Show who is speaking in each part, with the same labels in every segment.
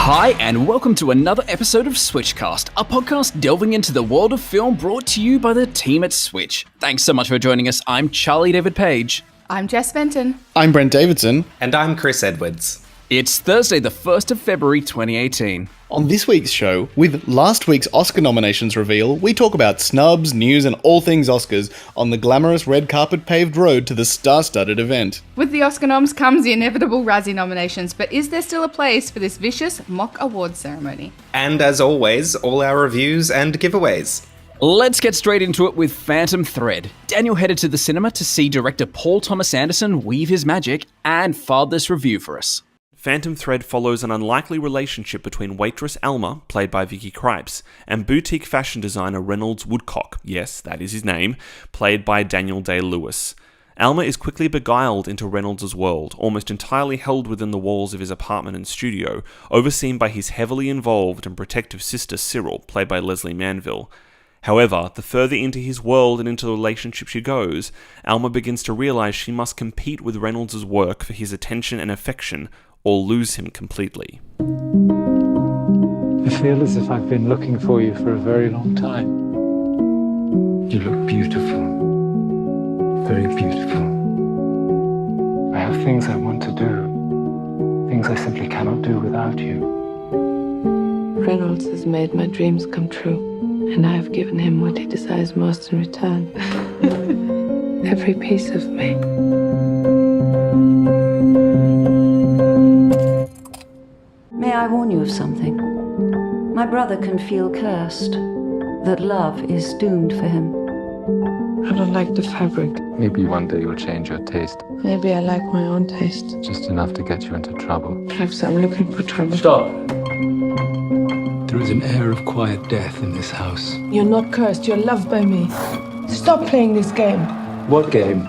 Speaker 1: Hi, and welcome to another episode of SWITCHCast, a podcast delving into the world of film brought to you by the team at Switch. Thanks so much for joining us. I'm Charlie David Page.
Speaker 2: I'm Jess Benton.
Speaker 3: I'm Brent Davidson.
Speaker 4: And I'm Chris Edwards.
Speaker 1: It's Thursday, the 1st of February 2018.
Speaker 3: On this week's show, with last week's Oscar nominations reveal, we talk about snubs, news, and all things Oscars on the glamorous red carpet paved road to the star-studded event.
Speaker 2: With the Oscar noms comes the inevitable Razzie nominations, but is there still a place for this vicious mock awards ceremony?
Speaker 4: And as always, all our reviews and giveaways.
Speaker 1: Let's get straight into it with Phantom Thread. Daniel headed to the cinema to see director Paul Thomas Anderson weave his magic and filed this review for us.
Speaker 5: Phantom Thread follows an unlikely relationship between waitress Alma, played by Vicky Krieps, and boutique fashion designer Reynolds Woodcock, yes, that is his name, played by Daniel Day-Lewis. Alma is quickly beguiled into Reynolds' world, almost entirely held within the walls of his apartment and studio, overseen by his heavily involved and protective sister Cyril, played by Leslie Manville. However, the further into his world and into the relationship she goes, Alma begins to realise she must compete with Reynolds' work for his attention and affection, or lose him completely.
Speaker 6: I feel as if I've been looking for you for a very long time.
Speaker 7: You look beautiful. Very beautiful.
Speaker 6: I have things I want to do. Things I simply cannot do without you.
Speaker 8: Reynolds has made my dreams come true, and I have given him what he desires most in return. Every piece of me.
Speaker 9: May I warn you of something? My brother can feel cursed, that love is doomed for him.
Speaker 8: I don't like the fabric.
Speaker 7: Maybe one day you'll change your taste.
Speaker 8: Maybe I like my own taste.
Speaker 7: Just enough to get you into trouble.
Speaker 8: Perhaps I'm looking for trouble.
Speaker 7: Stop!
Speaker 10: There is an air of quiet death in this house.
Speaker 8: You're not cursed, you're loved by me. Stop playing this game.
Speaker 10: What game?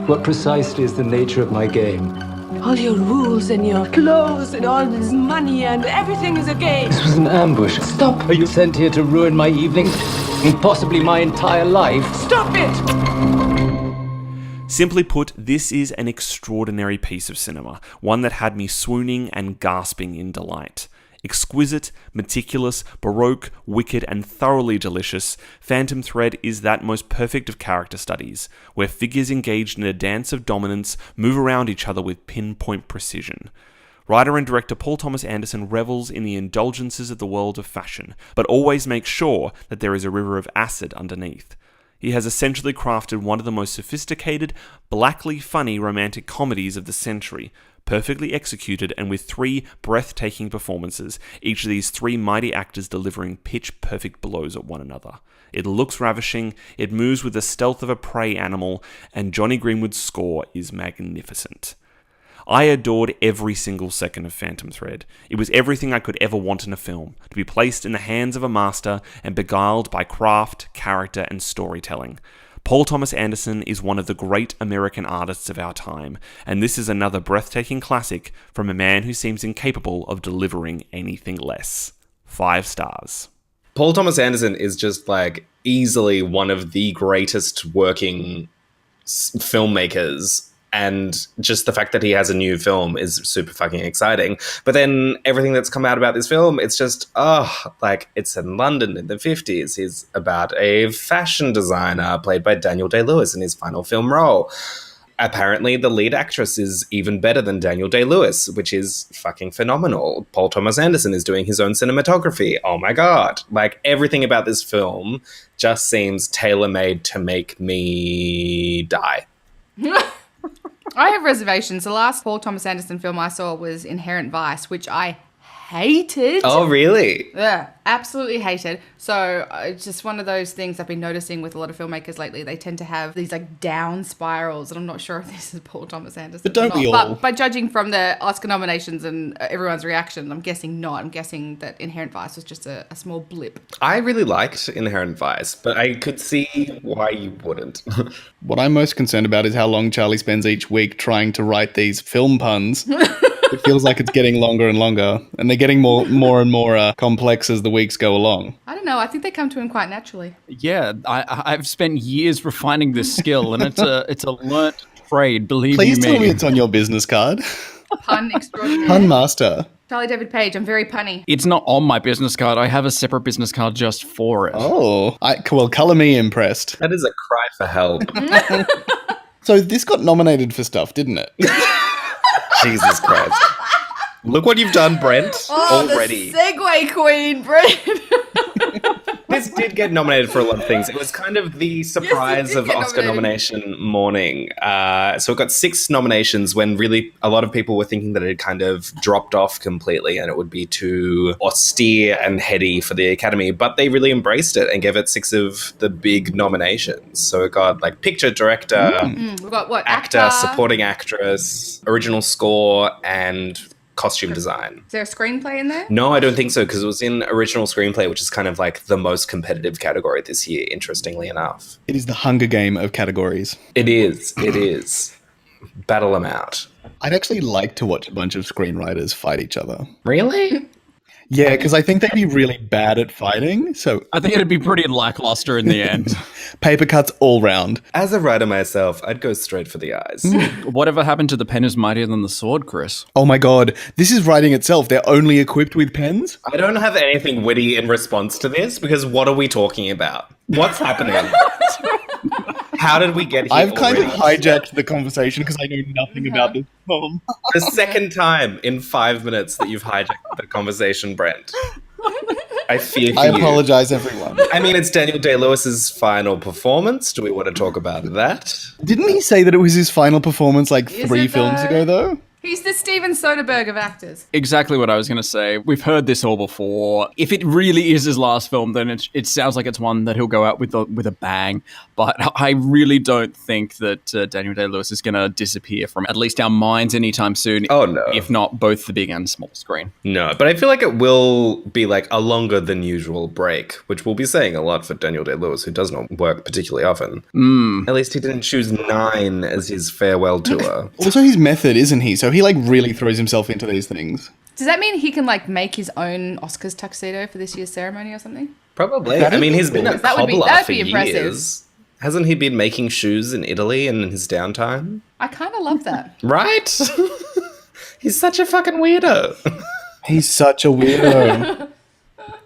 Speaker 10: What precisely is the nature of my game?
Speaker 8: All your rules and your clothes and all this money and everything is a game.
Speaker 10: This was an ambush.
Speaker 8: Stop.
Speaker 10: Are you sent here to ruin my evening? And possibly my entire life?
Speaker 8: Stop it!
Speaker 5: Simply put, this is an extraordinary piece of cinema, one that had me swooning and gasping in delight. Exquisite, meticulous, baroque, wicked, and thoroughly delicious, Phantom Thread is that most perfect of character studies, where figures engaged in a dance of dominance move around each other with pinpoint precision. Writer and director Paul Thomas Anderson revels in the indulgences of the world of fashion, but always makes sure that there is a river of acid underneath. He has essentially crafted one of the most sophisticated, blackly funny romantic comedies of the century, perfectly executed and with 3 breathtaking performances, each of these 3 mighty actors delivering pitch-perfect blows at one another. It looks ravishing, it moves with the stealth of a prey animal, and Johnny Greenwood's score is magnificent. I adored every single second of Phantom Thread. It was everything I could ever want in a film, to be placed in the hands of a master and beguiled by craft, character, and storytelling. Paul Thomas Anderson is one of the great American artists of our time, and this is another breathtaking classic from a man who seems incapable of delivering anything less. 5 stars.
Speaker 4: Paul Thomas Anderson is just easily one of the greatest working filmmakers. And just the fact that he has a new film is super fucking exciting. But then everything that's come out about this film, it's just, it's in London in the 50s. He's about a fashion designer played by Daniel Day-Lewis in his final film role. Apparently, the lead actress is even better than Daniel Day-Lewis, which is fucking phenomenal. Paul Thomas Anderson is doing his own cinematography. Oh my God. Everything about this film just seems tailor-made to make me die.
Speaker 2: I have reservations. The last Paul Thomas Anderson film I saw was Inherent Vice, which I hated.
Speaker 4: Oh, really?
Speaker 2: Yeah, absolutely hated. So it's just one of those things I've been noticing with a lot of filmmakers lately. They tend to have these down spirals, and I'm not sure if this is Paul Thomas Anderson.
Speaker 3: But don't we all?
Speaker 2: But by judging from the Oscar nominations and everyone's reaction, I'm guessing not. I'm guessing that Inherent Vice was just a small blip.
Speaker 4: I really liked Inherent Vice, but I could see why you wouldn't.
Speaker 3: What I'm most concerned about is how long Charlie spends each week trying to write these film puns. It feels like it's getting longer and longer, and they're getting more and more complex as the weeks go along.
Speaker 2: I don't know. I think they come to him quite naturally.
Speaker 1: Yeah, I've spent years refining this skill, and it's a learnt trade, believe
Speaker 3: Please
Speaker 1: you me.
Speaker 3: tell me it's on your business card.
Speaker 2: Pun extraordinary.
Speaker 3: Pun master.
Speaker 2: Charlie David Page, I'm very punny.
Speaker 1: It's not on my business card. I have a separate business card just for it.
Speaker 3: Oh, well, colour me impressed.
Speaker 4: That is a cry for help.
Speaker 3: So this got nominated for stuff, didn't it?
Speaker 4: Jesus Christ. Look what you've done, Brent, already.
Speaker 2: The segue queen, Brent.
Speaker 4: This did get nominated for a lot of things. It was kind of the surprise of Oscar nomination morning. So it got 6 nominations when really a lot of people were thinking that it had kind of dropped off completely and it would be too austere and heady for the Academy. But they really embraced it and gave it 6 of the big nominations. So it got like picture, director,
Speaker 2: We've got what?
Speaker 4: actor, supporting actress, original score, and costume design.
Speaker 2: Is there a screenplay in there?
Speaker 4: No, I don't think so, because it was in original screenplay, which is kind of like the most competitive category this year, interestingly enough.
Speaker 3: It is the Hunger Game of categories.
Speaker 4: It is. It is. Battle them out.
Speaker 3: I'd actually like to watch a bunch of screenwriters fight each other.
Speaker 4: Really?
Speaker 3: Yeah, because I think they'd be really bad at fighting. So
Speaker 1: I think it'd be pretty lackluster in the end.
Speaker 3: Paper cuts all round.
Speaker 4: As a writer myself, I'd go straight for the eyes.
Speaker 1: Whatever happened to the pen is mightier than the sword, Chris?
Speaker 3: Oh my god, this is writing itself. They're only equipped with pens?
Speaker 4: I don't have anything witty in response to this, because what are we talking about? What's happening? How did we get here?
Speaker 3: I've kind of
Speaker 4: already?
Speaker 3: hijacked the conversation because I know nothing about this film.
Speaker 4: The second time in 5 minutes that you've hijacked the conversation, Brent. I fear for
Speaker 3: I
Speaker 4: you.
Speaker 3: apologize, everyone.
Speaker 4: I mean, it's Daniel Day-Lewis's final performance. Do we want to talk about that?
Speaker 3: Didn't he say that it was his final performance like
Speaker 2: Is
Speaker 3: 3
Speaker 2: it
Speaker 3: films
Speaker 2: though?
Speaker 3: ago, though?
Speaker 2: He's the Steven Soderbergh of actors.
Speaker 1: Exactly what I was going to say. We've heard this all before. If it really is his last film, then it sounds like it's one that he'll go out with a bang. But I really don't think that Daniel Day-Lewis is going to disappear from at least our minds anytime soon.
Speaker 4: Oh, no.
Speaker 1: If not both the big and small screen.
Speaker 4: No, but I feel like it will be like a longer than usual break, which we'll be saying a lot for Daniel Day-Lewis, who does not work particularly often. At least he didn't choose 9 as his farewell tour.
Speaker 3: Also his method, isn't he? So he like really throws himself into these things.
Speaker 2: Does that mean he can like make his own Oscars tuxedo for this year's ceremony or something?
Speaker 4: Probably. I mean, he's been a
Speaker 2: That would be-
Speaker 4: cobbler
Speaker 2: that'd
Speaker 4: for
Speaker 2: be impressive.
Speaker 4: years. Hasn't he been making shoes in Italy in his downtime?
Speaker 2: I kind of love that.
Speaker 4: Right? He's such a fucking weirdo.
Speaker 3: He's such a weirdo.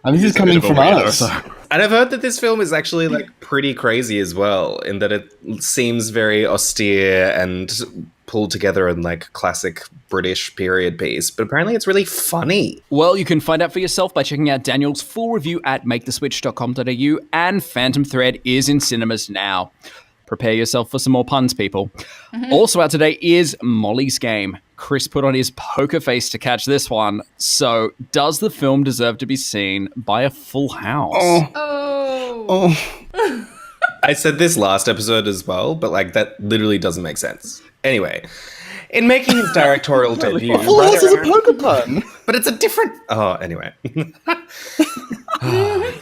Speaker 3: And this is coming from us.
Speaker 4: And I've heard that this film is actually like pretty crazy as well, in that it seems very austere and pulled together in like classic British period piece, but apparently it's really funny.
Speaker 1: Well, you can find out for yourself by checking out Daniel's full review at maketheswitch.com.au, and Phantom Thread is in cinemas now. Prepare yourself for some more puns, people. Also out today is Molly's Game. Chris put on his poker face to catch this one. So, does the film deserve to be seen by a full house?
Speaker 3: Oh.
Speaker 4: I said this last episode as well, but like that literally doesn't make sense. Anyway, in making his directorial debut,
Speaker 3: Full House is a poker pun.
Speaker 4: but it's a different. Oh, anyway.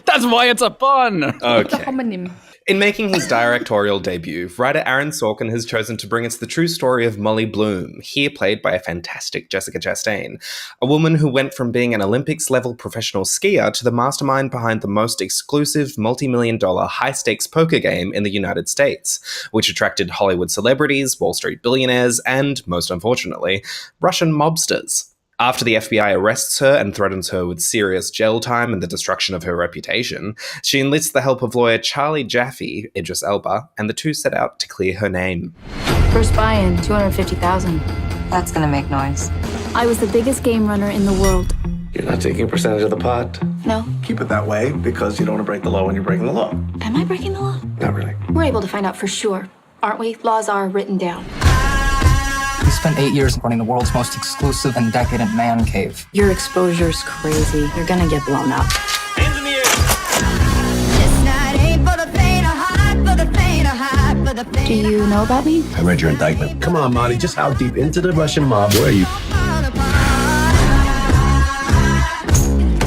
Speaker 1: That's why it's a pun!
Speaker 2: The
Speaker 4: Okay.
Speaker 2: homonym.
Speaker 4: In making his directorial debut, writer Aaron Sorkin has chosen to bring us the true story of Molly Bloom, here played by a fantastic Jessica Chastain, a woman who went from being an Olympics-level professional skier to the mastermind behind the most exclusive multi-million-dollar high-stakes poker game in the United States, which attracted Hollywood celebrities, Wall Street billionaires, and, most unfortunately, Russian mobsters. After the FBI arrests her and threatens her with serious jail time and the destruction of her reputation, she enlists the help of lawyer Charlie Jaffe, Idris Elba, and the two set out to clear her name.
Speaker 11: First buy-in, $250,000.
Speaker 12: That's gonna make noise.
Speaker 11: I was the biggest game runner in the world.
Speaker 13: You're not taking a percentage of the pot.
Speaker 11: No.
Speaker 13: Keep it that way because you don't want to break the law when you're breaking the law.
Speaker 11: Am I breaking the law?
Speaker 13: Not really.
Speaker 11: We're able to find out for sure, aren't we? Laws are written down.
Speaker 14: We spent 8 years running the world's most exclusive and decadent man cave.
Speaker 11: Your exposure's crazy. You're gonna get blown up. Do you know about me?
Speaker 13: I read your indictment. Come on, Monty. Just how deep into the Russian mob were you?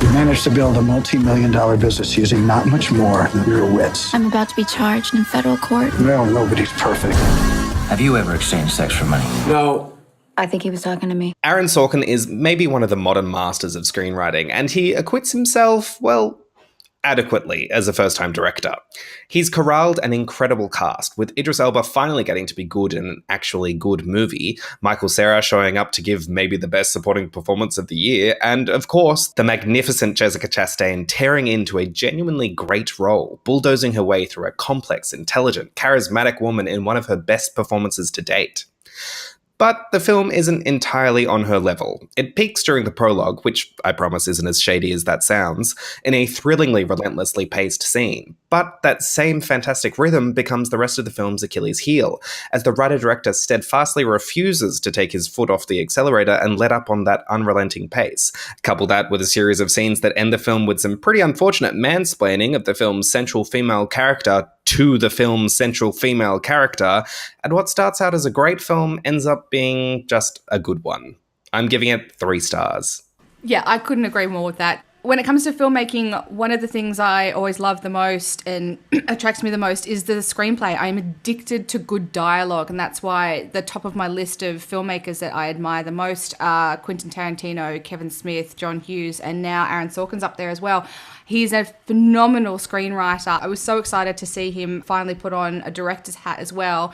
Speaker 15: You managed to build a multi-million-dollar business using not much more than your wits.
Speaker 11: I'm about to be charged in federal court.
Speaker 15: Well, nobody's perfect.
Speaker 13: Have you ever exchanged sex for money? No.
Speaker 11: I think he was talking to me.
Speaker 4: Aaron Sorkin is maybe one of the modern masters of screenwriting, and he acquits himself, well, adequately as a first-time director. He's corralled an incredible cast, with Idris Elba finally getting to be good in an actually good movie, Michael Cera showing up to give maybe the best supporting performance of the year, and of course, the magnificent Jessica Chastain tearing into a genuinely great role, bulldozing her way through a complex, intelligent, charismatic woman in one of her best performances to date. But the film isn't entirely on her level. It peaks during the prologue, which I promise isn't as shady as that sounds, in a thrillingly relentlessly paced scene. But that same fantastic rhythm becomes the rest of the film's Achilles heel, as the writer-director steadfastly refuses to take his foot off the accelerator and let up on that unrelenting pace. Couple that with a series of scenes that end the film with some pretty unfortunate mansplaining of the film's central female character to the film's central female character, and what starts out as a great film ends up being just a good one. I'm giving it 3 stars.
Speaker 2: Yeah, I couldn't agree more with that. When it comes to filmmaking, one of the things I always love the most and attracts me the most is the screenplay. I'm addicted to good dialogue, and that's why the top of my list of filmmakers that I admire the most are Quentin Tarantino, Kevin Smith, John Hughes, and now Aaron Sorkin's up there as well. He's a phenomenal screenwriter. I was so excited to see him finally put on a director's hat as well.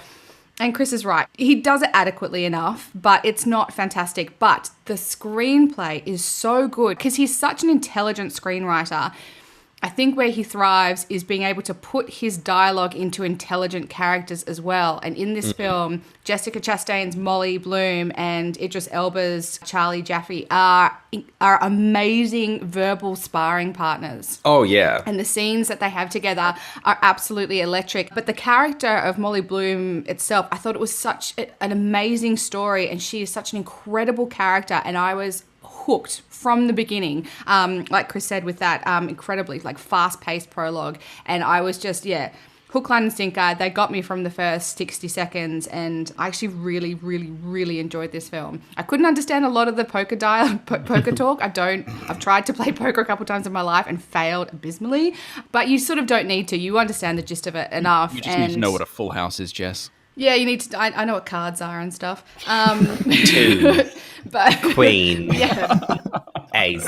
Speaker 2: And Chris is right. He does it adequately enough, but it's not fantastic. But the screenplay is so good because he's such an intelligent screenwriter. I think where he thrives is being able to put his dialogue into intelligent characters as well. And in this film, Jessica Chastain's Molly Bloom and Idris Elba's Charlie Jaffe are amazing verbal sparring partners.
Speaker 4: Oh, yeah.
Speaker 2: And the scenes that they have together are absolutely electric. But the character of Molly Bloom itself, I thought it was such an amazing story, and she is such an incredible character, and I was hooked from the beginning, like Chris said, with that incredibly fast-paced prologue, and I was just hook, line, and sinker. They got me from the first 60 seconds, and I actually really, really, really enjoyed this film. I couldn't understand a lot of the poker talk. I've tried to play poker a couple times in my life and failed abysmally, but you sort of don't need to. You understand the gist of it enough.
Speaker 1: You just need to know what a full house is, Jess.
Speaker 2: Yeah, you need to. I know what cards are and stuff.
Speaker 4: 2.
Speaker 2: But
Speaker 4: Queen.
Speaker 2: Yeah.
Speaker 4: Ace.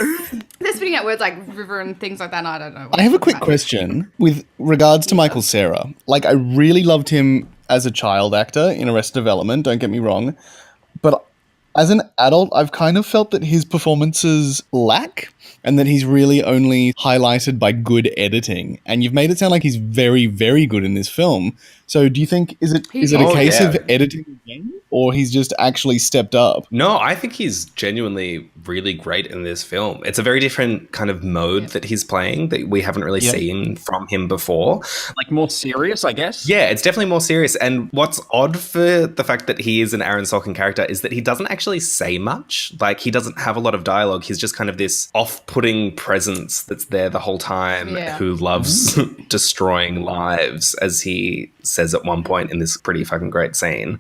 Speaker 2: They're spitting out words like river and things like that, and I don't know.
Speaker 3: I have a quick question with regards to Michael Cera. I really loved him as a child actor in Arrested Development, don't get me wrong. But as an adult, I've kind of felt that his performances lack and that he's really only highlighted by good editing. And you've made it sound like he's very, very good in this film. So do you think, is it a case of editing again, or he's just actually stepped up?
Speaker 4: No, I think he's genuinely really great in this film. It's a very different kind of mode that he's playing that we haven't really seen from him before.
Speaker 1: More serious, I guess?
Speaker 4: Yeah, it's definitely more serious. And what's odd for the fact that he is an Aaron Sorkin character is that he doesn't actually say much. He doesn't have a lot of dialogue. He's just kind of this off-putting presence that's there the whole time who loves destroying lives, as he says at one point in this pretty fucking great scene.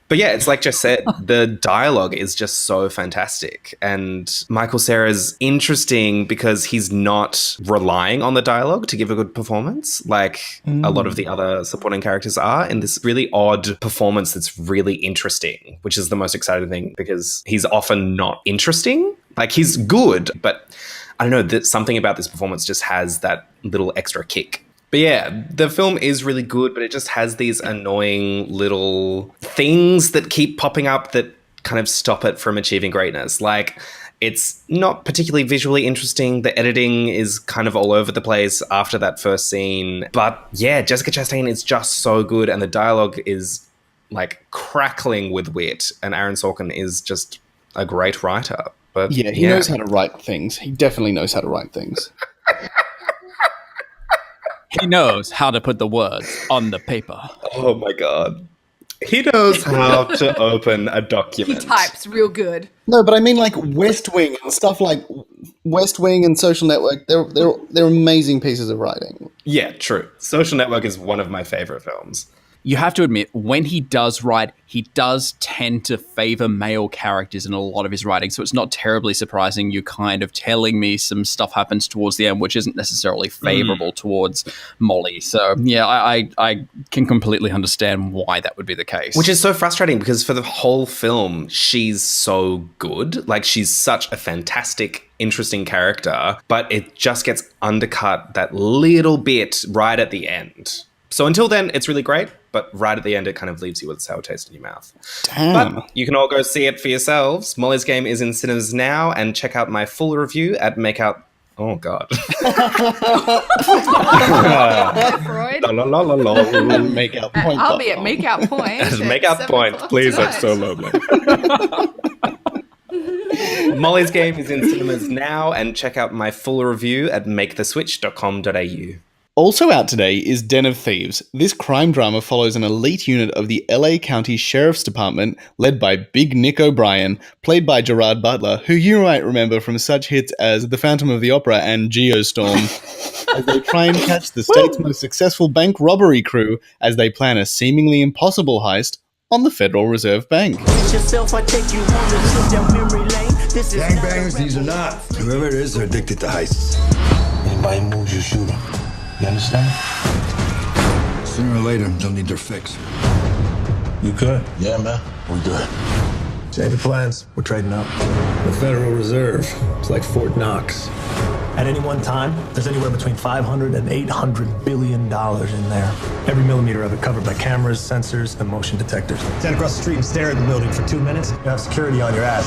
Speaker 4: But yeah, it's like Jess said, the dialogue is just so fantastic. And Michael Cera's interesting because he's not relying on the dialogue to give a good performance like a lot of the other supporting characters are, in this really odd performance that's really interesting, which is the most exciting thing because he's often not interesting. He's good, but I don't know, something about this performance just has that little extra kick. But yeah, the film is really good, but it just has these annoying little things that keep popping up that kind of stop it from achieving greatness. It's not particularly visually interesting. The editing is kind of all over the place after that first scene. But yeah, Jessica Chastain is just so good, and the dialogue is crackling with wit, and Aaron Sorkin is just a great writer. But
Speaker 3: yeah, he knows how to write things. He definitely knows how to write things.
Speaker 1: He knows how to put the words on the paper.
Speaker 4: Oh my God. He knows how to open a document.
Speaker 2: He types real good.
Speaker 3: No, but I mean West Wing and stuff like West Wing and Social Network. They're amazing pieces of writing.
Speaker 4: Yeah, true. Social Network is one of my favorite films.
Speaker 1: You have to admit, when he does write, he does tend to favor male characters in a lot of his writing, so it's not terribly surprising you're kind of telling me some stuff happens towards the end which isn't necessarily favorable towards Molly. So, yeah, I can completely understand why that would be the case.
Speaker 4: Which is so frustrating because for the whole film, she's so good. She's such a fantastic interesting character, but it just gets undercut that little bit right at the end. So until then, it's really great, but right at the end, it kind of leaves you with a sour taste in your mouth.
Speaker 3: Damn.
Speaker 4: But you can all go see it for yourselves. Molly's Game is in cinemas now, and check out my full review at Makeout. Oh, God.
Speaker 2: Freud.
Speaker 3: Makeout point.
Speaker 2: I'll be at Makeout Point.
Speaker 4: Makeout Point. Please, that's so lovely. Molly's Game is in cinemas now, and check out my full review at maketheswitch.com.au.
Speaker 3: Also out today is Den of Thieves. This crime drama follows an elite unit of the LA County Sheriff's Department led by Big Nick O'Brien, played by Gerard Butler, who you might remember from such hits as The Phantom of the Opera and Geostorm, as they try and catch the state's most successful bank robbery crew as they plan a seemingly impossible heist on the Federal Reserve Bank.
Speaker 16: Gangbangs, these are not. Whoever it is, they're addicted to heists. Anybody moves, you shoot them. You understand? Sooner or later, they'll need their fix. You good? Yeah, man. We good. Say the plans. We're trading up.
Speaker 13: The Federal Reserve. It's like Fort Knox.
Speaker 17: At any one time, there's anywhere between $500 and $800 billion in there. Every millimeter of it covered by cameras, sensors, and motion detectors. Stand across the street and stare at the building for 2 minutes. You have security on your ass.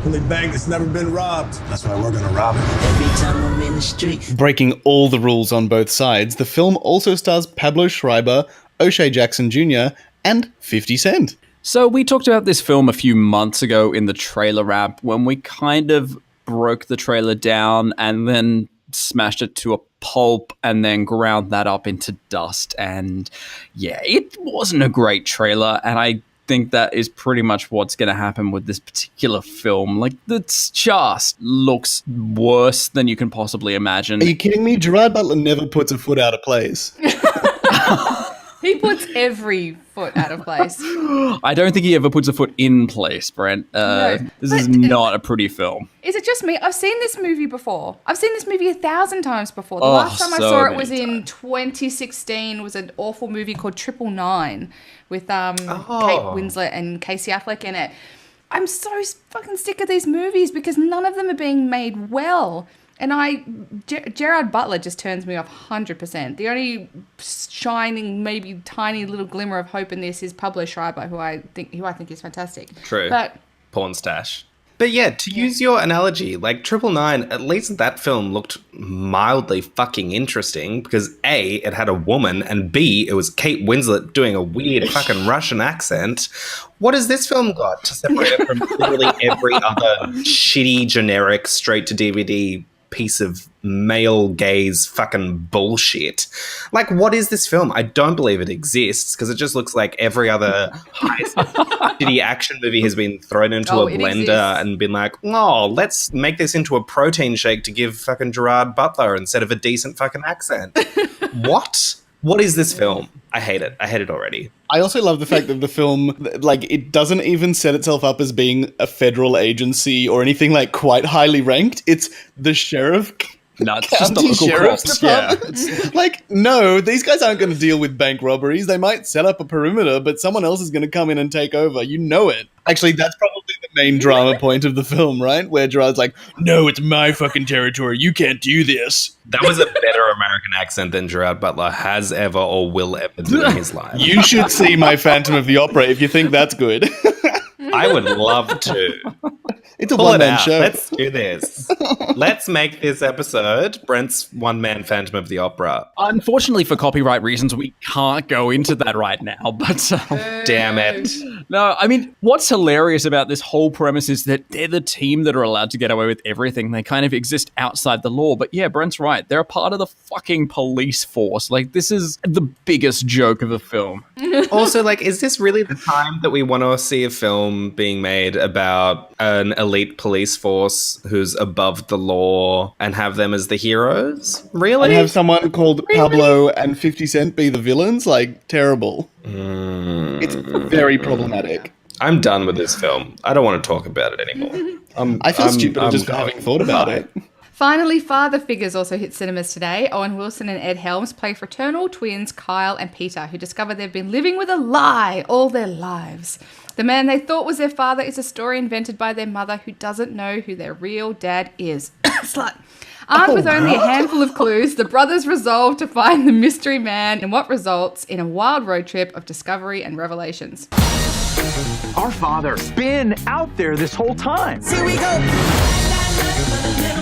Speaker 13: Only bank that's never been robbed. That's why we're gonna rob it.
Speaker 16: Every time I'm in the street.
Speaker 3: Breaking all the rules on both sides, the film also stars Pablo Schreiber, O'Shea Jackson Jr., and 50 Cent.
Speaker 1: So we talked about this film a few months ago in the trailer wrap when we kind of broke the trailer down and then smashed it to a pulp and then ground that up into dust. And yeah, it wasn't a great trailer, and I think that is pretty much what's going to happen with this particular film. Like, it just looks worse than you can possibly imagine.
Speaker 3: Are you kidding me? Gerard Butler never puts a foot out of place.
Speaker 2: He puts every foot out of place.
Speaker 1: I don't think he ever puts a foot in place, Brent. This is not a pretty film.
Speaker 2: Is it just me? I've seen this movie before. I've seen this movie 1,000 times before. The last time I saw it was in 2016. It was an awful movie called 999 with Kate Winslet and Casey Affleck in it. I'm so fucking sick of these movies because none of them are being made well. And Gerard Butler just turns me off 100%. The only shining, maybe tiny little glimmer of hope in this is Pablo Schreiber, who I think is fantastic.
Speaker 4: True.
Speaker 2: But
Speaker 4: porn stash. But yeah, to use your analogy, like 999, at least that film looked mildly fucking interesting because A, it had a woman, and B, it was Kate Winslet doing a weird fucking Russian accent. What has this film got to separate it from literally every other shitty, generic, straight-to-DVD piece of male gaze fucking bullshit? Like, what is this film? I don't believe it exists because it just looks like every other shitty action movie has been thrown into a blender and been like, oh, let's make this into a protein shake to give fucking Gerard Butler instead of a decent fucking accent. What is this film? I hate it. I hate it already.
Speaker 3: I also love the fact that the film, like, it doesn't even set itself up as being a federal agency or anything, like, quite highly ranked. It's the sheriff.
Speaker 1: No, it's just the local cops.
Speaker 3: Yeah. Like, no, these guys aren't going to deal with bank robberies. They might set up a perimeter, but someone else is going to come in and take over. You know it. Actually, that's probably the main drama point of the film, right? Where Gerard's like, no, it's my fucking territory. You can't do this.
Speaker 4: That was a better American accent than Gerard Butler has ever or will ever do in his life.
Speaker 3: You should see my Phantom of the Opera if you think that's good.
Speaker 4: I would love to.
Speaker 3: It's a one-man show.
Speaker 4: Let's do this. Let's make this episode Brent's one-man Phantom of the Opera.
Speaker 1: Unfortunately, for copyright reasons, we can't go into that right now. But
Speaker 4: damn it.
Speaker 1: No, I mean, what's hilarious about this whole premise is that they're the team that are allowed to get away with everything. They kind of exist outside the law. But yeah, Brent's right. They're a part of the fucking police force. Like, this is the biggest joke of the film.
Speaker 4: Also, like, is this really the time that we want to see a film being made about an elite police force who's above the law and have them as the heroes? Really?
Speaker 3: And have someone called Pablo and 50 Cent be the villains? Like, terrible. It's very problematic.
Speaker 4: I'm done with this film. I don't want to talk about it anymore.
Speaker 3: I feel stupid just having thought about it.
Speaker 2: Finally, Father Figures also hit cinemas today. Owen Wilson and Ed Helms play fraternal twins Kyle and Peter, who discover they've been living with a lie all their lives. The man they thought was their father is a story invented by their mother who doesn't know who their real dad is. Slut. Armed with only a handful of clues, the brothers resolve to find the mystery man in what results in a wild road trip of discovery and revelations.
Speaker 18: Our father's been out there this whole time.
Speaker 19: Here we go.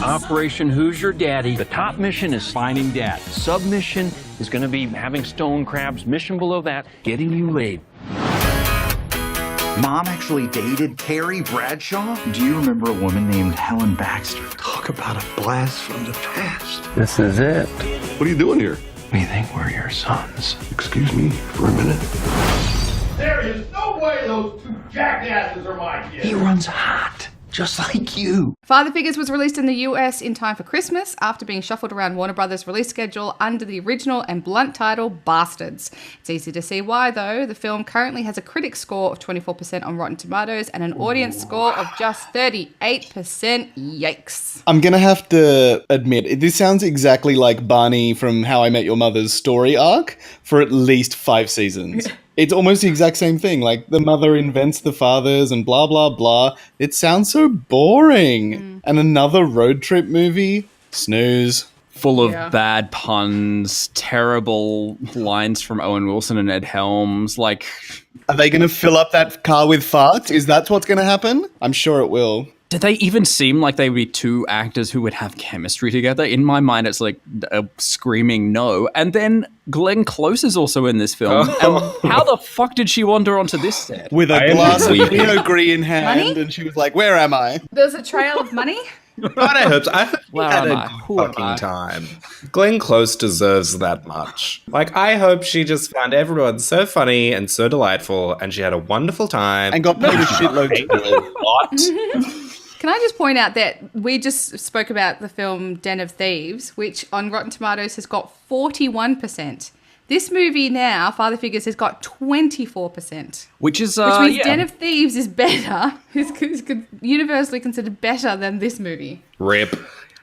Speaker 18: Operation Who's Your Daddy? The top mission is finding Dad. Sub-mission is going to be having stone crabs. Mission below that, getting you laid.
Speaker 20: Mom actually dated Carrie Bradshaw? Do you remember a woman named Helen Baxter?
Speaker 16: Talk about a blast from the past.
Speaker 18: This is it.
Speaker 16: What are you doing here?
Speaker 18: We think we're your sons.
Speaker 16: Excuse me for a minute.
Speaker 21: There is no way those two jackasses are my kids.
Speaker 18: He runs hot, just like you.
Speaker 2: Father Figures was released in the US in time for Christmas after being shuffled around Warner Brothers' release schedule under the original and blunt title Bastards. It's easy to see why, though. The film currently has a critic score of 24% on Rotten Tomatoes and an audience score of just 38%. Yikes.
Speaker 3: I'm going to have to admit, this sounds exactly like Barney from How I Met Your Mother's story arc for at least 5 seasons. It's almost the exact same thing. Like, the mother invents the fathers and blah, blah, blah. It sounds so boring. And another road trip movie? Snooze.
Speaker 1: Full of bad puns, terrible lines from Owen Wilson and Ed Helms. Like,
Speaker 3: are they going to fill up that car with farts? Is that what's going to happen? I'm sure it will.
Speaker 1: Did they even seem like they would be two actors who would have chemistry together? In my mind, it's like a screaming no. And then Glenn Close is also in this film.
Speaker 3: Oh.
Speaker 1: And how the fuck did she wander onto this set?
Speaker 3: With a glass of
Speaker 1: weeping.
Speaker 3: Pinot Gris in hand,
Speaker 2: Money?
Speaker 3: and she was like, where am I?
Speaker 2: There's a trail of money?
Speaker 4: God, I hope so. I hope he
Speaker 1: Where
Speaker 4: had
Speaker 1: am
Speaker 4: a
Speaker 1: I? Who am
Speaker 4: fucking
Speaker 1: I?
Speaker 4: time. Glenn Close deserves that much. Like, I hope she just found everyone so funny and so delightful, and she had a wonderful time.
Speaker 3: And got paid a shitload to do it.
Speaker 4: What?
Speaker 2: Can I just point out that we just spoke about the film Den of Thieves, which on Rotten Tomatoes has got 41%. This movie now, Father Figures, has got 24%.
Speaker 1: Which is,
Speaker 2: which means Den of Thieves is better, is universally considered better than this movie.
Speaker 4: Rip.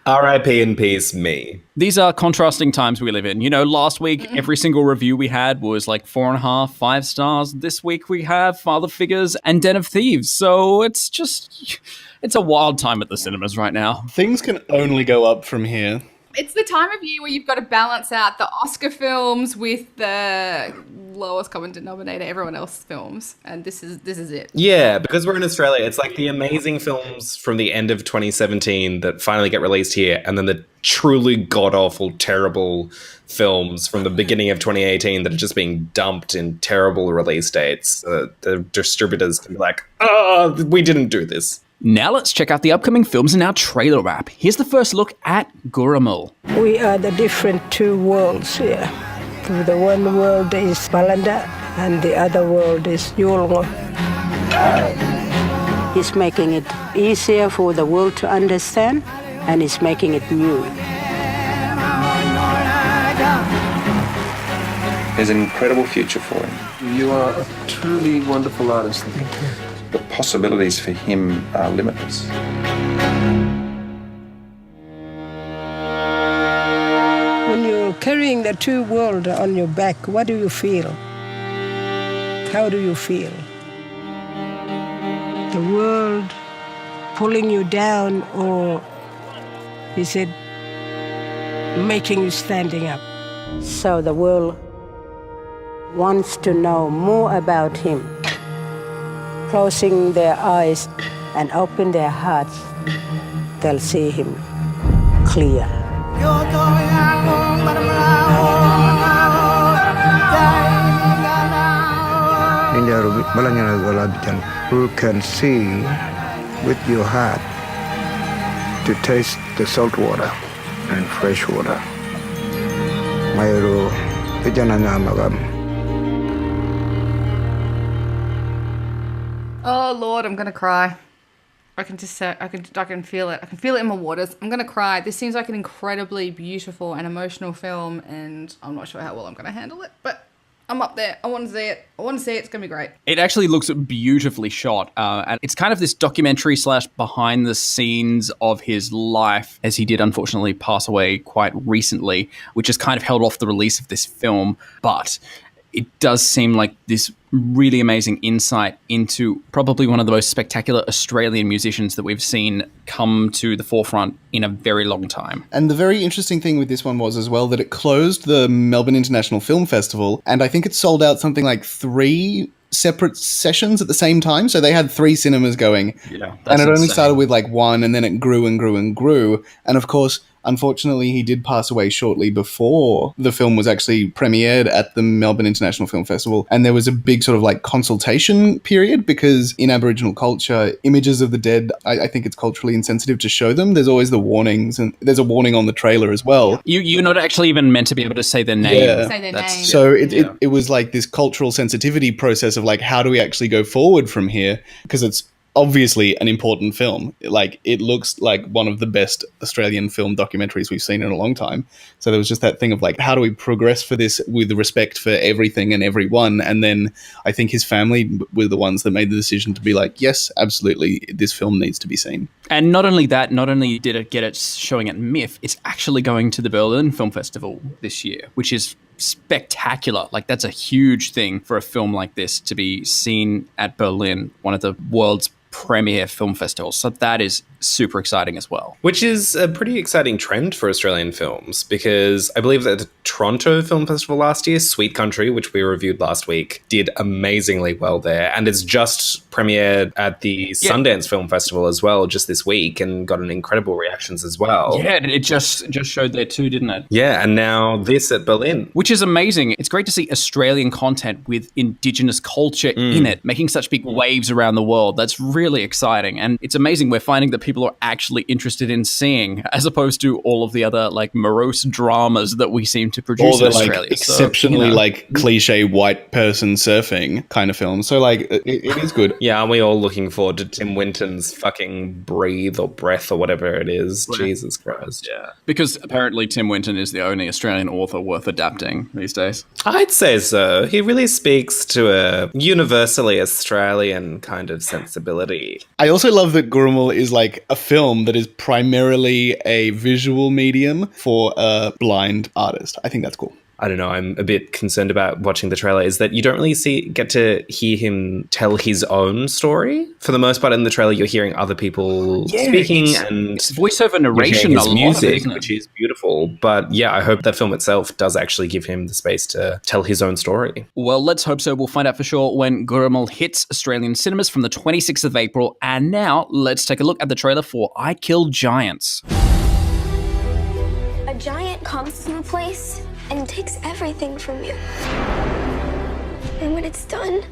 Speaker 4: R.I.P. in peace, me.
Speaker 1: These are contrasting times we live in. You know, last week, every single review we had was like 4.5, 5 stars. This week we have Father Figures and Den of Thieves. So it's just... It's a wild time at the cinemas right now.
Speaker 3: Things can only go up from here.
Speaker 2: It's the time of year where you've got to balance out the Oscar films with the lowest common denominator, everyone else's films, and this is it.
Speaker 4: Yeah, because we're in Australia, it's like the amazing films from the end of 2017 that finally get released here, and then the truly god-awful, terrible films from the beginning of 2018 that are just being dumped in terrible release dates. The distributors can be like, oh, we didn't do this.
Speaker 1: Now let's check out the upcoming films in our trailer wrap. Here's the first look at Gurumul.
Speaker 22: We are the different two worlds here. The one world is Balanda and the other world is Yulmo. He's making it easier for the world to understand, and he's making it new.
Speaker 7: There's an incredible future for him. You are a truly wonderful artist. The possibilities for him are limitless.
Speaker 22: When you're carrying the two worlds on your back, what do you feel? How do you feel? The world pulling you down, or is it making you standing up? So the world wants to know more about him. Closing their eyes and open their hearts, they'll see him clear.
Speaker 23: Who can see with your heart to taste the salt water and fresh water. Mayro magam.
Speaker 2: Oh Lord, I'm gonna cry. I can just say, I can feel it. I can feel it in my waters. I'm gonna cry. This seems like an incredibly beautiful and emotional film, and I'm not sure how well I'm gonna handle it, but I'm up there. I want to see it. It's going to be great.
Speaker 1: It actually looks beautifully shot. And it's kind of this documentary / behind the scenes of his life, as he did unfortunately pass away quite recently, which has kind of held off the release of this film. But it does seem like this really amazing insight into probably one of the most spectacular Australian musicians that we've seen come to the forefront in a very long time.
Speaker 3: And the very interesting thing with this one was as well that it closed the Melbourne International Film Festival, and I think it sold out something like 3 separate sessions at the same time. So they had 3 cinemas going.
Speaker 1: Yeah,
Speaker 3: and it only started with like 1, and then it grew and grew and grew. And of course, unfortunately, he did pass away shortly before the film was actually premiered at the Melbourne International Film Festival. And there was a big sort of like consultation period because in Aboriginal culture, images of the dead, I think it's culturally insensitive to show them. There's always the warnings, and there's a warning on the trailer as well.
Speaker 1: You're not actually even meant to be able to say their name.
Speaker 3: Yeah.
Speaker 2: Say their name.
Speaker 3: So it was like this cultural sensitivity process of like, how do we actually go forward from here? Because it's obviously an important film. Like, it looks like one of the best Australian film documentaries we've seen in a long time. So there was just that thing of like, how do we progress for this with respect for everything and everyone? And then I think his family were the ones that made the decision to be like, yes, absolutely, this film needs to be seen.
Speaker 1: And not only that, not only did it get it showing at MIFF, it's actually going to the Berlin Film Festival this year, which is spectacular. Like, that's a huge thing for a film like this to be seen at Berlin, one of the world's premier film festivals. So that is super exciting as well.
Speaker 4: Which is a pretty exciting trend for Australian films, because I believe that the Toronto Film Festival last year, Sweet Country, which we reviewed last week, did amazingly well there. And it's just premiered at the Sundance Film Festival as well just this week and gotten incredible reactions as well.
Speaker 1: Yeah, it just showed there too, didn't it?
Speaker 4: Yeah, and now this at Berlin.
Speaker 1: Which is amazing. It's great to see Australian content with Indigenous culture in it, making such big waves around the world. That's really exciting. And it's amazing we're finding that people are actually interested in seeing, as opposed to all of the other like morose dramas that we seem to produce in Australia.
Speaker 3: Like exceptionally like cliche white person surfing kind of film. So like it is good.
Speaker 4: Yeah, aren't we all looking forward to Tim Winton's fucking Breathe or Breath or whatever it is? Right. Jesus Christ.
Speaker 1: Yeah. Because apparently Tim Winton is the only Australian author worth adapting these days.
Speaker 4: I'd say so. He really speaks to a universally Australian kind of sensibility.
Speaker 3: I also love that Gurumul is like a film that is primarily a visual medium for a blind artist. I think that's cool.
Speaker 4: I don't know, I'm a bit concerned about watching the trailer, is that you don't really get to hear him tell his own story. For the most part in the trailer, you're hearing other people speaking, and
Speaker 1: it's voiceover narration,
Speaker 4: his
Speaker 1: a lot
Speaker 4: music,
Speaker 1: of it, isn't it?
Speaker 4: which is beautiful. But yeah, I hope that film itself does actually give him the space to tell his own story.
Speaker 1: Well, let's hope so. We'll find out for sure when Gurumul hits Australian cinemas from the 26th of April. And now let's take a look at the trailer for I Kill Giants.
Speaker 11: A giant comes to the place and takes everything from you. And when it's done,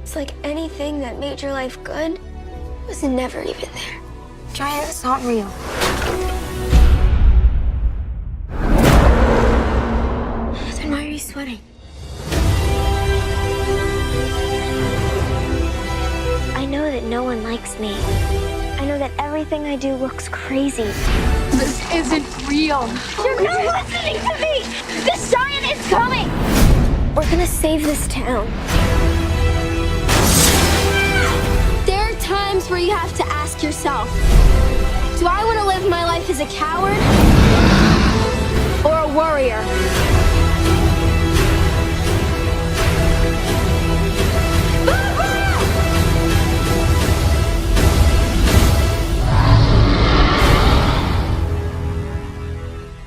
Speaker 11: it's like anything that made your life good was never even there.
Speaker 12: Giants not real.
Speaker 11: Then why are you sweating? I know that no one likes me. I know that everything I do looks crazy.
Speaker 6: This isn't real.
Speaker 11: You're not listening to me! This giant is coming! We're gonna save this town. There are times where you have to ask yourself, do I want to live my life as a coward or a warrior?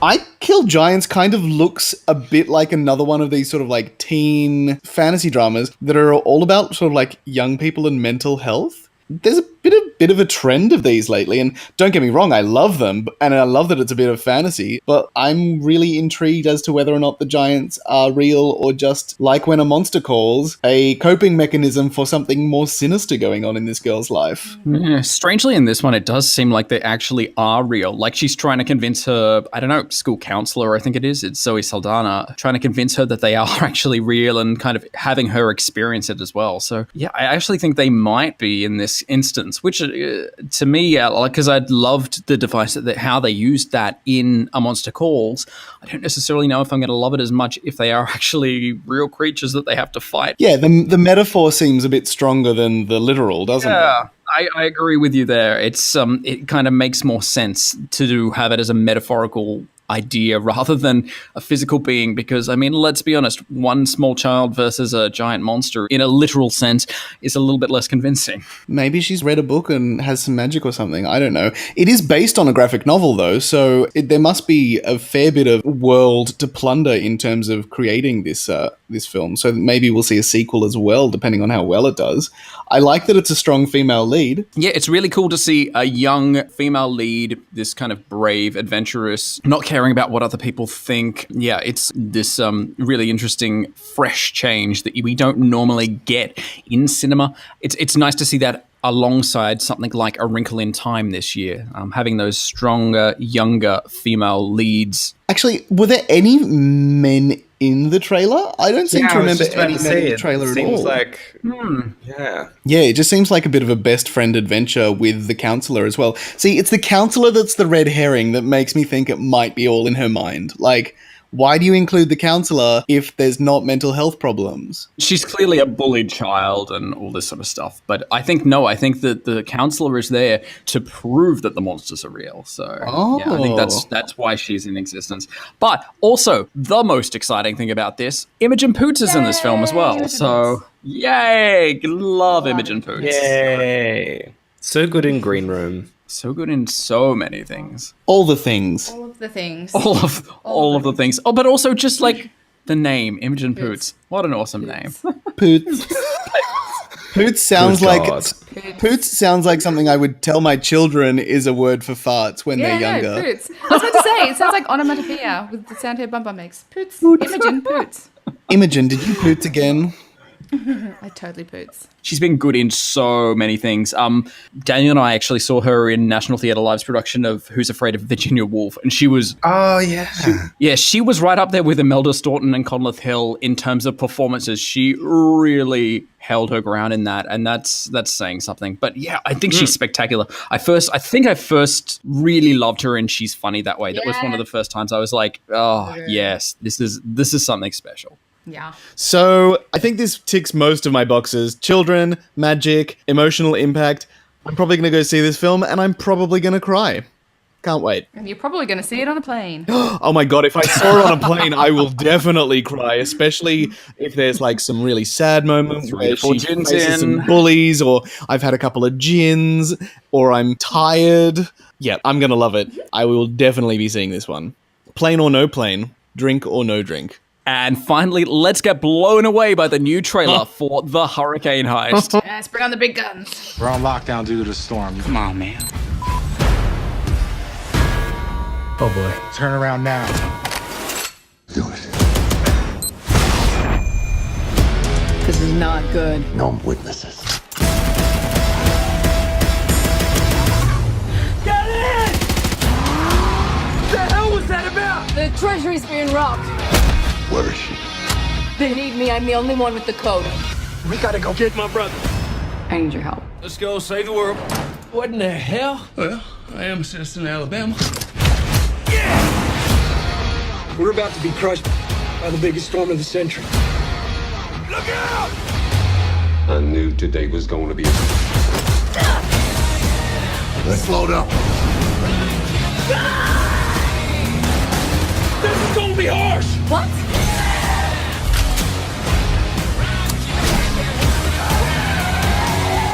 Speaker 3: I Kill Giants kind of looks a bit like another one of these sort of like teen fantasy dramas that are all about sort of like young people and mental health. There's a bit of a trend of these lately, and don't get me wrong, I love them, and I love that it's a bit of fantasy, but I'm really intrigued as to whether or not the giants are real or just, like when a monster calls, a coping mechanism for something more sinister going on in this girl's life.
Speaker 1: Yeah, strangely in this one, it does seem like they actually are real. Like she's trying to convince her, I don't know, school counselor, I think it's Zoe Saldana, trying to convince her that they are actually real and kind of having her experience it as well. So yeah, I actually think they might be in this instance, which to me, because I loved the device, how they used that in A Monster Calls, I don't necessarily know if I'm going to love it as much if they are actually real creatures that they have to fight.
Speaker 3: Yeah, the metaphor seems a bit stronger than the literal, doesn't it?
Speaker 1: Yeah, I agree with you there. It's it kind of makes more sense to have it as a metaphorical idea rather than a physical being, because I mean, let's be honest, one small child versus a giant monster in a literal sense is a little bit less convincing.
Speaker 3: Maybe she's read a book and has some magic or something. I don't know. It is based on a graphic novel though, so there must be a fair bit of world to plunder in terms of creating this film. So maybe we'll see a sequel as well, depending on how well it does. I like that it's a strong female lead.
Speaker 1: Yeah, it's really cool to see a young female lead, this kind of brave, adventurous, not caring about what other people think. Yeah, it's this really interesting, fresh change that we don't normally get in cinema. It's nice to see that alongside something like A Wrinkle in Time this year, having those stronger, younger female leads.
Speaker 3: Actually, were there any men in the trailer? I don't seem to remember any men in the trailer at all.
Speaker 4: Seems like,
Speaker 3: Yeah, it just seems like a bit of a best friend adventure with the counselor as well. See, it's the counselor that's the red herring that makes me think it might be all in her mind. Like, why do you include the counselor if there's not mental health problems?
Speaker 1: She's clearly a bullied child and all this sort of stuff. But I think that the counselor is there to prove that the monsters are real. So yeah, I think that's why she's in existence. But also, the most exciting thing about this, Imogen Poots is in this film as well. So yay! Love Imogen Poots.
Speaker 4: Yay! So good in Green Room.
Speaker 1: So good in so many things.
Speaker 3: All the things.
Speaker 2: All of the things.
Speaker 1: All of the things. Oh, but also just like the name, Imogen Poots. What an awesome name.
Speaker 3: Poots. Poots sounds like something I would tell my children is a word for farts when they're younger.
Speaker 2: Poots. I was about to say, it sounds like onomatopoeia with the sound here Bumper makes. Poots. Imogen Poots.
Speaker 3: Imogen, did you poots again?
Speaker 2: I totally poots.
Speaker 1: She's been good in so many things. Daniel and I actually saw her in National Theatre Live's production of Who's Afraid of Virginia Woolf, and she was...
Speaker 4: Oh, yeah.
Speaker 1: She was right up there with Imelda Staunton and Conleth Hill in terms of performances. She really held her ground in that, and that's saying something. But yeah, I think she's spectacular. I think I first really loved her, and she's funny that way. That was one of the first times I was like, oh, yes, this is something special.
Speaker 2: Yeah.
Speaker 3: So I think this ticks most of my boxes. Children, magic, emotional impact. I'm probably going to go see this film and I'm probably going to cry. Can't wait.
Speaker 2: And you're probably going to see it on a plane.
Speaker 3: Oh my God, if I saw it on a plane, I will definitely cry, especially if there's like some really sad moments where she faces some bullies, or I've had a couple of gins, or I'm tired. Yeah, I'm going to love it. I will definitely be seeing this one. Plane or no plane, drink or no drink.
Speaker 1: And finally, let's get blown away by the new trailer for The Hurricane Heist.
Speaker 2: Yes, bring on the big guns.
Speaker 15: We're on lockdown due to the storm. Come on, man.
Speaker 17: Oh boy.
Speaker 15: Turn around now.
Speaker 16: Do it.
Speaker 6: This is not good.
Speaker 16: No witnesses.
Speaker 6: Get in! What the hell was that about? The treasury's being robbed.
Speaker 16: Where is she?
Speaker 6: They need me. I'm the only one with the code.
Speaker 15: We gotta go get my brother.
Speaker 6: I need your help.
Speaker 9: Let's go save the world. What in the hell? Well, I am a citizen of Alabama.
Speaker 15: We're about to be crushed by the biggest storm of the century.
Speaker 9: Look out!
Speaker 16: I knew today was going to be Let's load up.
Speaker 9: This is gonna be harsh!
Speaker 6: What?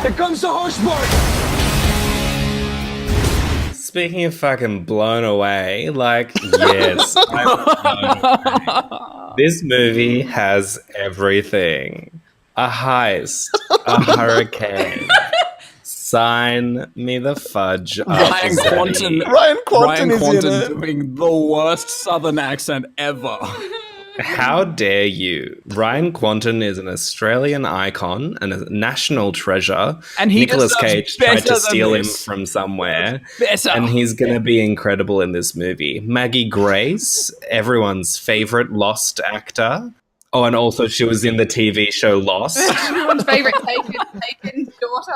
Speaker 15: Here comes the harsh part!
Speaker 4: Speaking of fucking blown away, like, yes, I'm blown away. This movie has everything. A heist, a hurricane. Sign me the fudge.
Speaker 1: Ryan Quanten
Speaker 3: is in it.
Speaker 1: doing the worst Southern accent ever.
Speaker 4: How dare you? Ryan Quanten is an Australian icon and a national treasure.
Speaker 1: And he
Speaker 4: Nicolas
Speaker 1: deserves
Speaker 4: Cage tried
Speaker 1: better
Speaker 4: to
Speaker 1: than
Speaker 4: steal him
Speaker 1: this.
Speaker 4: from somewhere.
Speaker 1: Better.
Speaker 4: And he's going to be incredible in this movie. Maggie Grace, everyone's favorite Lost actor. Oh, and also she was in the TV show Lost.
Speaker 2: Everyone's favourite Taken daughter.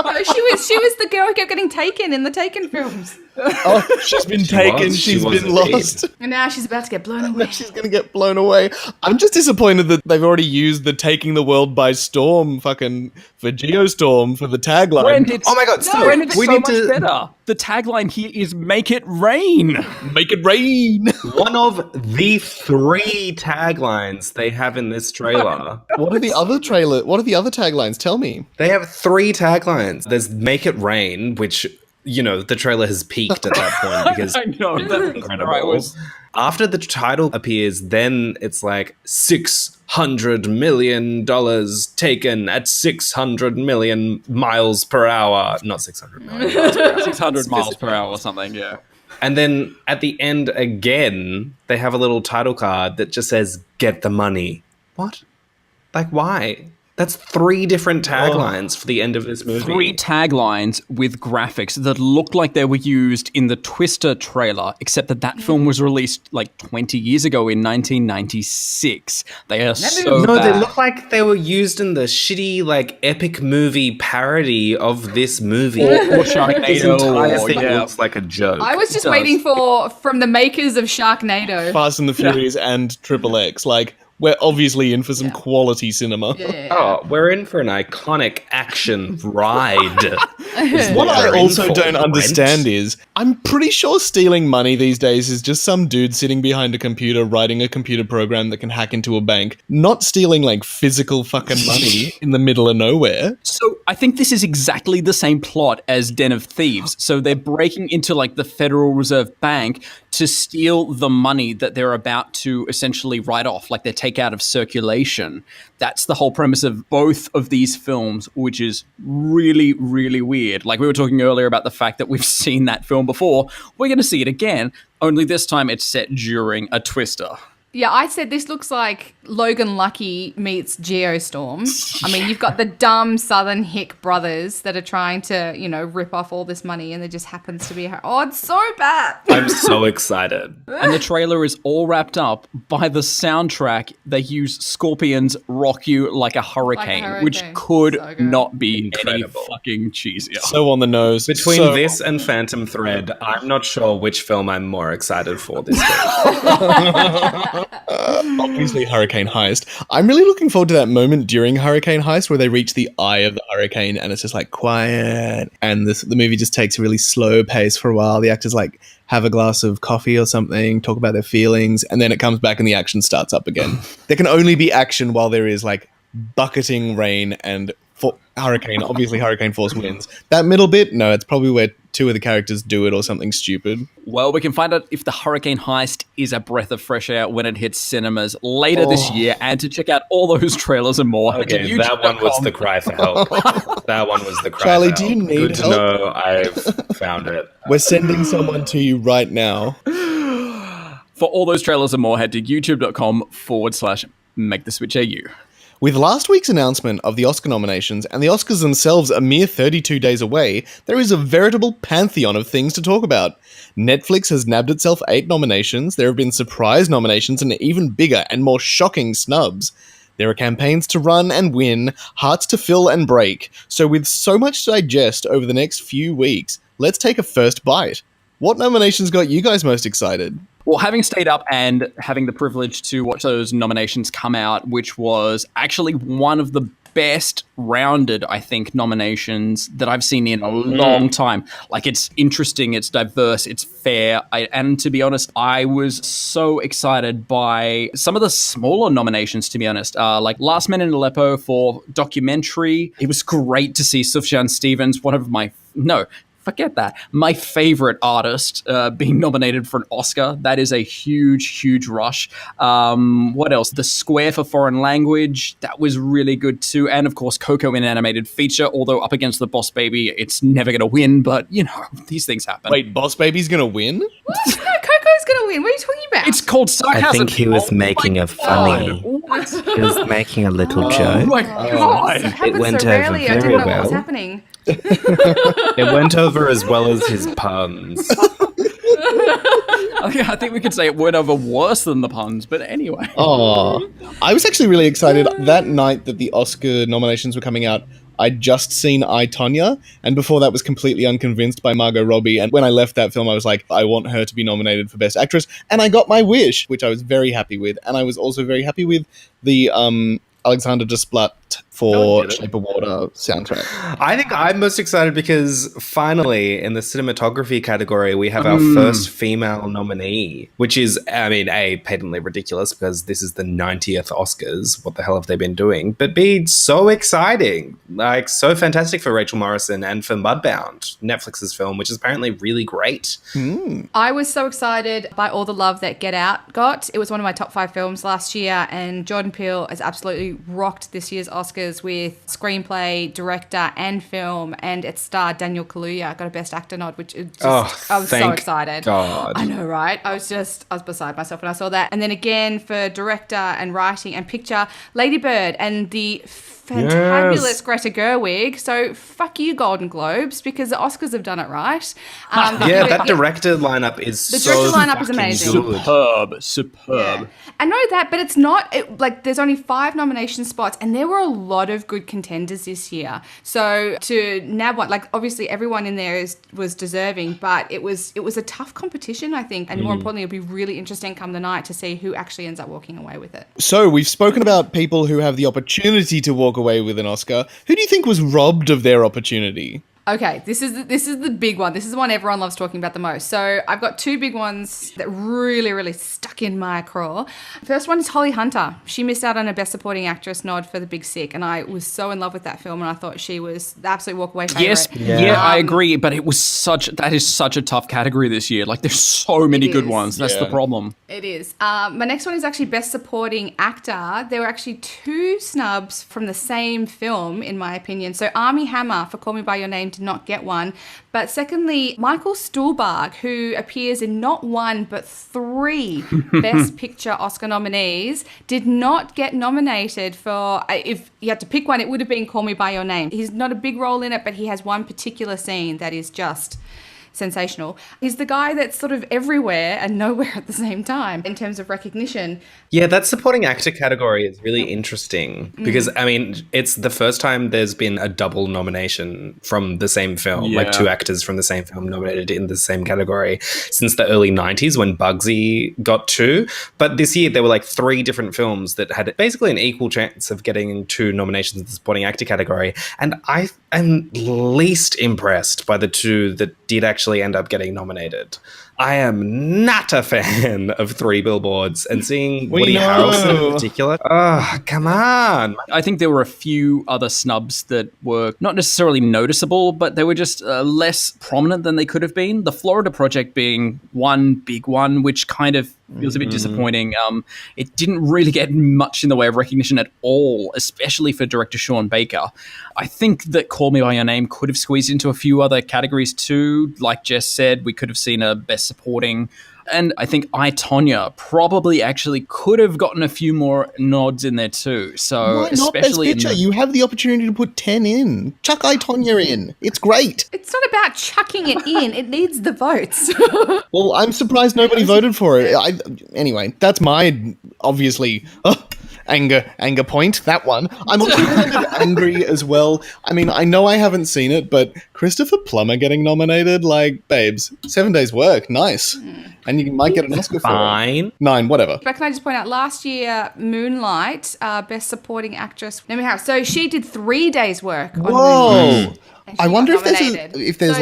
Speaker 2: No, she was the girl who kept getting taken in the Taken films.
Speaker 3: Oh, she's been taken. She's been lost.
Speaker 2: And now she's about to get blown away.
Speaker 3: She's going to get blown away. I'm just disappointed that they've already used the taking the world by storm fucking for Geostorm for the tagline.
Speaker 4: Oh my god, stop.
Speaker 1: We need to better. The tagline here is make it rain.
Speaker 3: Make it rain.
Speaker 4: One of the 3 taglines they have in this trailer.
Speaker 3: What are the other taglines? Tell me.
Speaker 4: They have 3 taglines. There's make it rain, which, you know, the trailer has peaked at that point because
Speaker 1: I know, that's
Speaker 4: incredible. After the title appears, then it's like $600 million taken at 600 million miles per hour. Not 600 million miles per hour.
Speaker 1: 600 miles per hour or something, yeah.
Speaker 4: And then at the end again, they have a little title card that just says, get the money. What? Like, why? That's 3 different taglines for the end of this movie.
Speaker 1: 3 taglines with graphics that looked like they were used in the Twister trailer, except that film was released like 20 years ago in 1996. They are so
Speaker 4: No,
Speaker 1: bad.
Speaker 4: they look like they were used in the shitty, like, epic movie parody of this movie.
Speaker 1: Or
Speaker 4: This
Speaker 1: Sharknado.
Speaker 4: entire thing
Speaker 1: Yeah.
Speaker 4: looks like a joke.
Speaker 2: I was just waiting from the makers of Sharknado.
Speaker 3: Fast and the Furious and Triple X. Like, we're obviously in for some quality cinema.
Speaker 4: Oh, we're in for an iconic action ride.
Speaker 3: What I also don't understand is, I'm pretty sure stealing money these days is just some dude sitting behind a computer writing a computer program that can hack into a bank, not stealing like physical fucking money in the middle of nowhere.
Speaker 1: So I think this is exactly the same plot as Den of Thieves. So they're breaking into like the Federal Reserve Bank to steal the money that they're about to essentially write off, like they take out of circulation. That's the whole premise of both of these films, which is really, really weird. Like we were talking earlier about the fact that we've seen that film before. We're going to see it again, only this time it's set during a Twister.
Speaker 2: Yeah, I said this looks like Logan Lucky meets Geostorm. I mean, you've got the dumb Southern hick brothers that are trying to, you know, rip off all this money, and there just happens to be oh, it's so bad.
Speaker 4: I'm so excited.
Speaker 1: And the trailer is all wrapped up by the soundtrack. They use Scorpions' Rock You Like a Hurricane, which could not be
Speaker 4: Incredible.
Speaker 1: any fucking cheesier.
Speaker 3: So on the nose.
Speaker 4: Between this and Phantom Thread, I'm not sure which film I'm more excited for this week.
Speaker 3: Obviously Hurricane Heist. I'm really looking forward to that moment during Hurricane Heist where they reach the eye of the hurricane and it's just like quiet and the movie just takes a really slow pace for a while. The actors like have a glass of coffee or something, talk about their feelings, and then it comes back and the action starts up again. There can only be action while there is like bucketing rain and hurricane. Obviously Hurricane Force wins. That middle bit, no, it's probably where 2 of the characters do it or something stupid.
Speaker 1: Well, we can find out if the Hurricane Heist is a breath of fresh air when it hits cinemas later this year. And to check out all those trailers and more,
Speaker 4: Okay, that one was the cry for help. That one was the cry
Speaker 3: Charlie,
Speaker 4: for help.
Speaker 3: do you need
Speaker 4: Good to
Speaker 3: help?
Speaker 4: know I've found it.
Speaker 3: We're sending someone to you right now.
Speaker 1: For all those trailers and more, head to youtube.com/MakeTheSwitchAU.
Speaker 3: With last week's announcement of the Oscar nominations and the Oscars themselves a mere 32 days away, there is a veritable pantheon of things to talk about. Netflix has nabbed itself 8 nominations, there have been surprise nominations and even bigger and more shocking snubs. There are campaigns to run and win, hearts to fill and break. So with so much to digest over the next few weeks, let's take a first bite. What nominations got you guys most excited?
Speaker 1: Well, having stayed up and having the privilege to watch those nominations come out, which was actually one of the best rounded, I think, nominations that I've seen in a long time. Like, it's interesting, it's diverse, it's fair. And to be honest, I was so excited by some of the smaller nominations, to be honest. Like Last Man in Aleppo for documentary. It was great to see Sufjan Stevens, one of my... No, forget that. My favorite artist being nominated for an Oscar. That is a huge, huge rush. What else? The Square for Foreign Language. That was really good too. And of course, Coco in animated feature. Although up against the Boss Baby, it's never going to win. But, you know, these things happen.
Speaker 3: Wait, Boss Baby's going to win?
Speaker 2: What? No, Coco's going to win. What are you talking about?
Speaker 1: It's called sarcasm.
Speaker 8: I think he was making a funny. He was making a little joke.
Speaker 1: Oh my God.
Speaker 2: It happens
Speaker 8: went
Speaker 2: so
Speaker 8: over
Speaker 2: rarely. I
Speaker 8: very
Speaker 2: didn't know what was
Speaker 8: well.
Speaker 2: happening.
Speaker 4: It went over as well as his puns.
Speaker 1: I think we could say it went over worse than the puns, but anyway.
Speaker 3: Oh, I was actually really excited that night that the Oscar nominations were coming out. I'd just seen I, Tonya, and before that was completely unconvinced by Margot Robbie. And when I left that film, I was like, I want her to be nominated for Best Actress. And I got my wish, which I was very happy with. And I was also very happy with the Alexander Desplat for Shape of Water soundtrack.
Speaker 4: I think I'm most excited because finally in the cinematography category we have our first female nominee, which is, I mean, A, patently ridiculous because this is the 90th Oscars. What the hell have they been doing? But B, so exciting. Like, so fantastic for Rachel Morrison and for Mudbound, Netflix's film, which is apparently really great.
Speaker 2: I was so excited by all the love that Get Out got. It was one of my top 5 films last year, and Jordan Peele has absolutely rocked this year's Oscars with screenplay, director, and film, and it starred Daniel Kaluuya, got a Best Actor nod, which is just, I was so excited.
Speaker 4: God.
Speaker 2: I know, right? I was beside myself when I saw that. And then again for director and writing and picture, Lady Bird and the fantabulous Greta Gerwig. So fuck you, Golden Globes, because the Oscars have done it right.
Speaker 4: That director lineup is
Speaker 2: the director lineup is amazing.
Speaker 1: Superb.
Speaker 2: Yeah. I know that, but it's not like there's only 5 nomination spots, and there were a lot of good contenders this year. So to nab one, like obviously everyone in there was deserving, but it was a tough competition, I think, and more importantly, it'll be really interesting come the night to see who actually ends up walking away with it.
Speaker 3: So we've spoken about people who have the opportunity to walk away with an Oscar. Who do you think was robbed of their opportunity?
Speaker 2: Okay, this is the big one. This is the one everyone loves talking about the most. So I've got 2 big ones that really, really stuck in my craw. First one is Holly Hunter. She missed out on a Best Supporting Actress nod for The Big Sick, and I was so in love with that film, and I thought she was the absolute walk-away favourite.
Speaker 1: Yes, I agree, but that is such a tough category this year. Like, there's so many good ones. That's the problem.
Speaker 2: It is. My next one is actually Best Supporting Actor. There were actually 2 snubs from the same film, in my opinion. So Armie Hammer for Call Me By Your Name did not get one. But secondly, Michael Stuhlbarg, who appears in not 1 but 3 Best Picture Oscar nominees, did not get nominated for, if you had to pick one, it would have been Call Me By Your Name. He's not a big role in it, but he has one particular scene that is just sensational. He's the guy that's sort of everywhere and nowhere at the same time in terms of recognition.
Speaker 4: Yeah, that supporting actor category is really interesting because, I mean, it's the first time there's been a double nomination from the same film, like 2 actors from the same film nominated in the same category since the early 90s when Bugsy got 2. But this year there were like 3 different films that had basically an equal chance of getting 2 nominations in the supporting actor category. And I am least impressed by the 2 that did actually end up getting nominated. I am not a fan of 3 Billboards, and seeing Woody Harrelson in particular. Oh, come on.
Speaker 1: I think there were a few other snubs that were not necessarily noticeable, but they were just less prominent than they could have been. The Florida Project being one big one, which kind of feels a bit disappointing. It didn't really get much in the way of recognition at all, especially for director Sean Baker. I think that Call Me By Your Name could have squeezed into a few other categories too. Like Jess said, we could have seen a Best Supporting. And I think I, Tonya probably actually could have gotten a few more nods in there too. So
Speaker 3: why not Best Picture? You have the opportunity to put 10 in. Chuck I, Tonya in. It's great.
Speaker 2: It's not about chucking it in. It needs the votes.
Speaker 3: Well, I'm surprised nobody voted for it. Anyway, that's my, obviously, anger point, that one. I'm also kind of angry as well. I mean, I know I haven't seen it, but Christopher Plummer getting nominated, like, babes, 7 days work, nice. And you might get an Oscar for it. 9, whatever.
Speaker 2: But can I just point out, last year, Moonlight, Best Supporting Actress, so she did 3 days work on Moonlight.
Speaker 3: I wonder if there's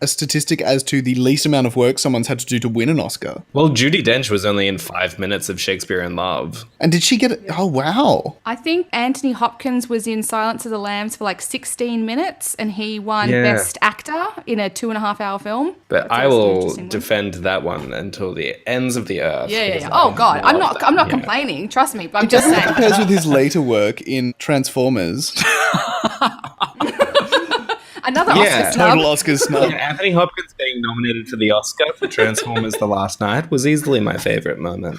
Speaker 3: a statistic as to the least amount of work someone's had to do to win an Oscar.
Speaker 4: Well, Judi Dench was only in 5 minutes of Shakespeare in Love.
Speaker 3: And did she get it? Oh, wow.
Speaker 2: I think Anthony Hopkins was in Silence of the Lambs for like 16 minutes and he won Best Actor in a 2.5-hour film.
Speaker 4: But I will defend that one until the ends of the earth.
Speaker 2: Yeah. Oh, God. I'm not complaining. Trust me. But I'm just saying.
Speaker 3: It compares with his later work in Transformers.
Speaker 2: Another Oscar snub.
Speaker 3: Total Oscar snub.
Speaker 4: Anthony Hopkins being nominated for the Oscar for Transformers The Last Night was easily my favourite moment.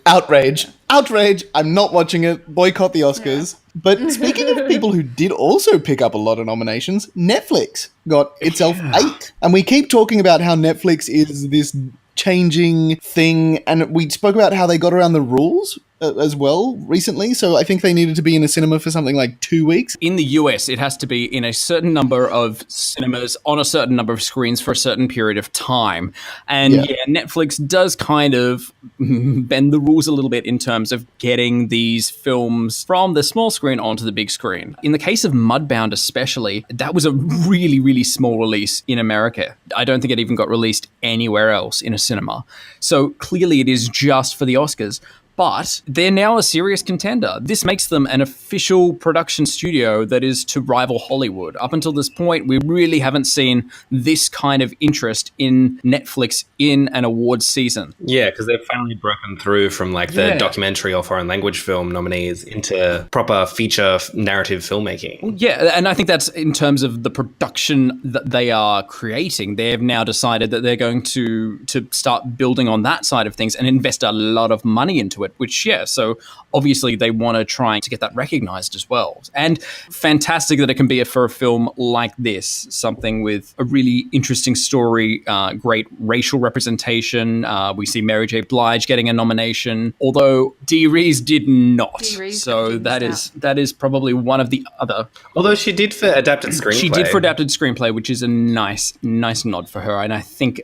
Speaker 3: Outrage. I'm not watching it. Boycott the Oscars. Yeah. But speaking of people who did also pick up a lot of nominations, Netflix got itself 8. And we keep talking about how Netflix is this changing thing, and we spoke about how they got around the rules as well recently, so I think they needed to be in a cinema for something like 2 weeks.
Speaker 1: In the US, it has to be in a certain number of cinemas on a certain number of screens for a certain period of time. And yeah, Netflix does kind of bend the rules a little bit in terms of getting these films from the small screen onto the big screen. In the case of Mudbound especially, that was a really, really small release in America. I don't think it even got released anywhere else in a cinema. So clearly it is just for the Oscars. But they're now a serious contender. This makes them an official production studio that is to rival Hollywood. Up until this point, we really haven't seen this kind of interest in Netflix in an awards season.
Speaker 4: Yeah, because they've finally broken through from like the documentary or foreign language film nominees into proper feature narrative filmmaking.
Speaker 1: Yeah, and I think that's in terms of the production that they are creating. They have now decided that they're going to start building on that side of things and invest a lot of money into it. Which, so obviously they want to try to get that recognized as well. And fantastic that it can be for a film like this, something with a really interesting story, great racial representation. We see Mary J. Blige getting a nomination, although Dee Rees did not. So that is probably one of the other.
Speaker 4: Although she did for adapted screenplay.
Speaker 1: She did for adapted screenplay, which is a nice nod for her. And I think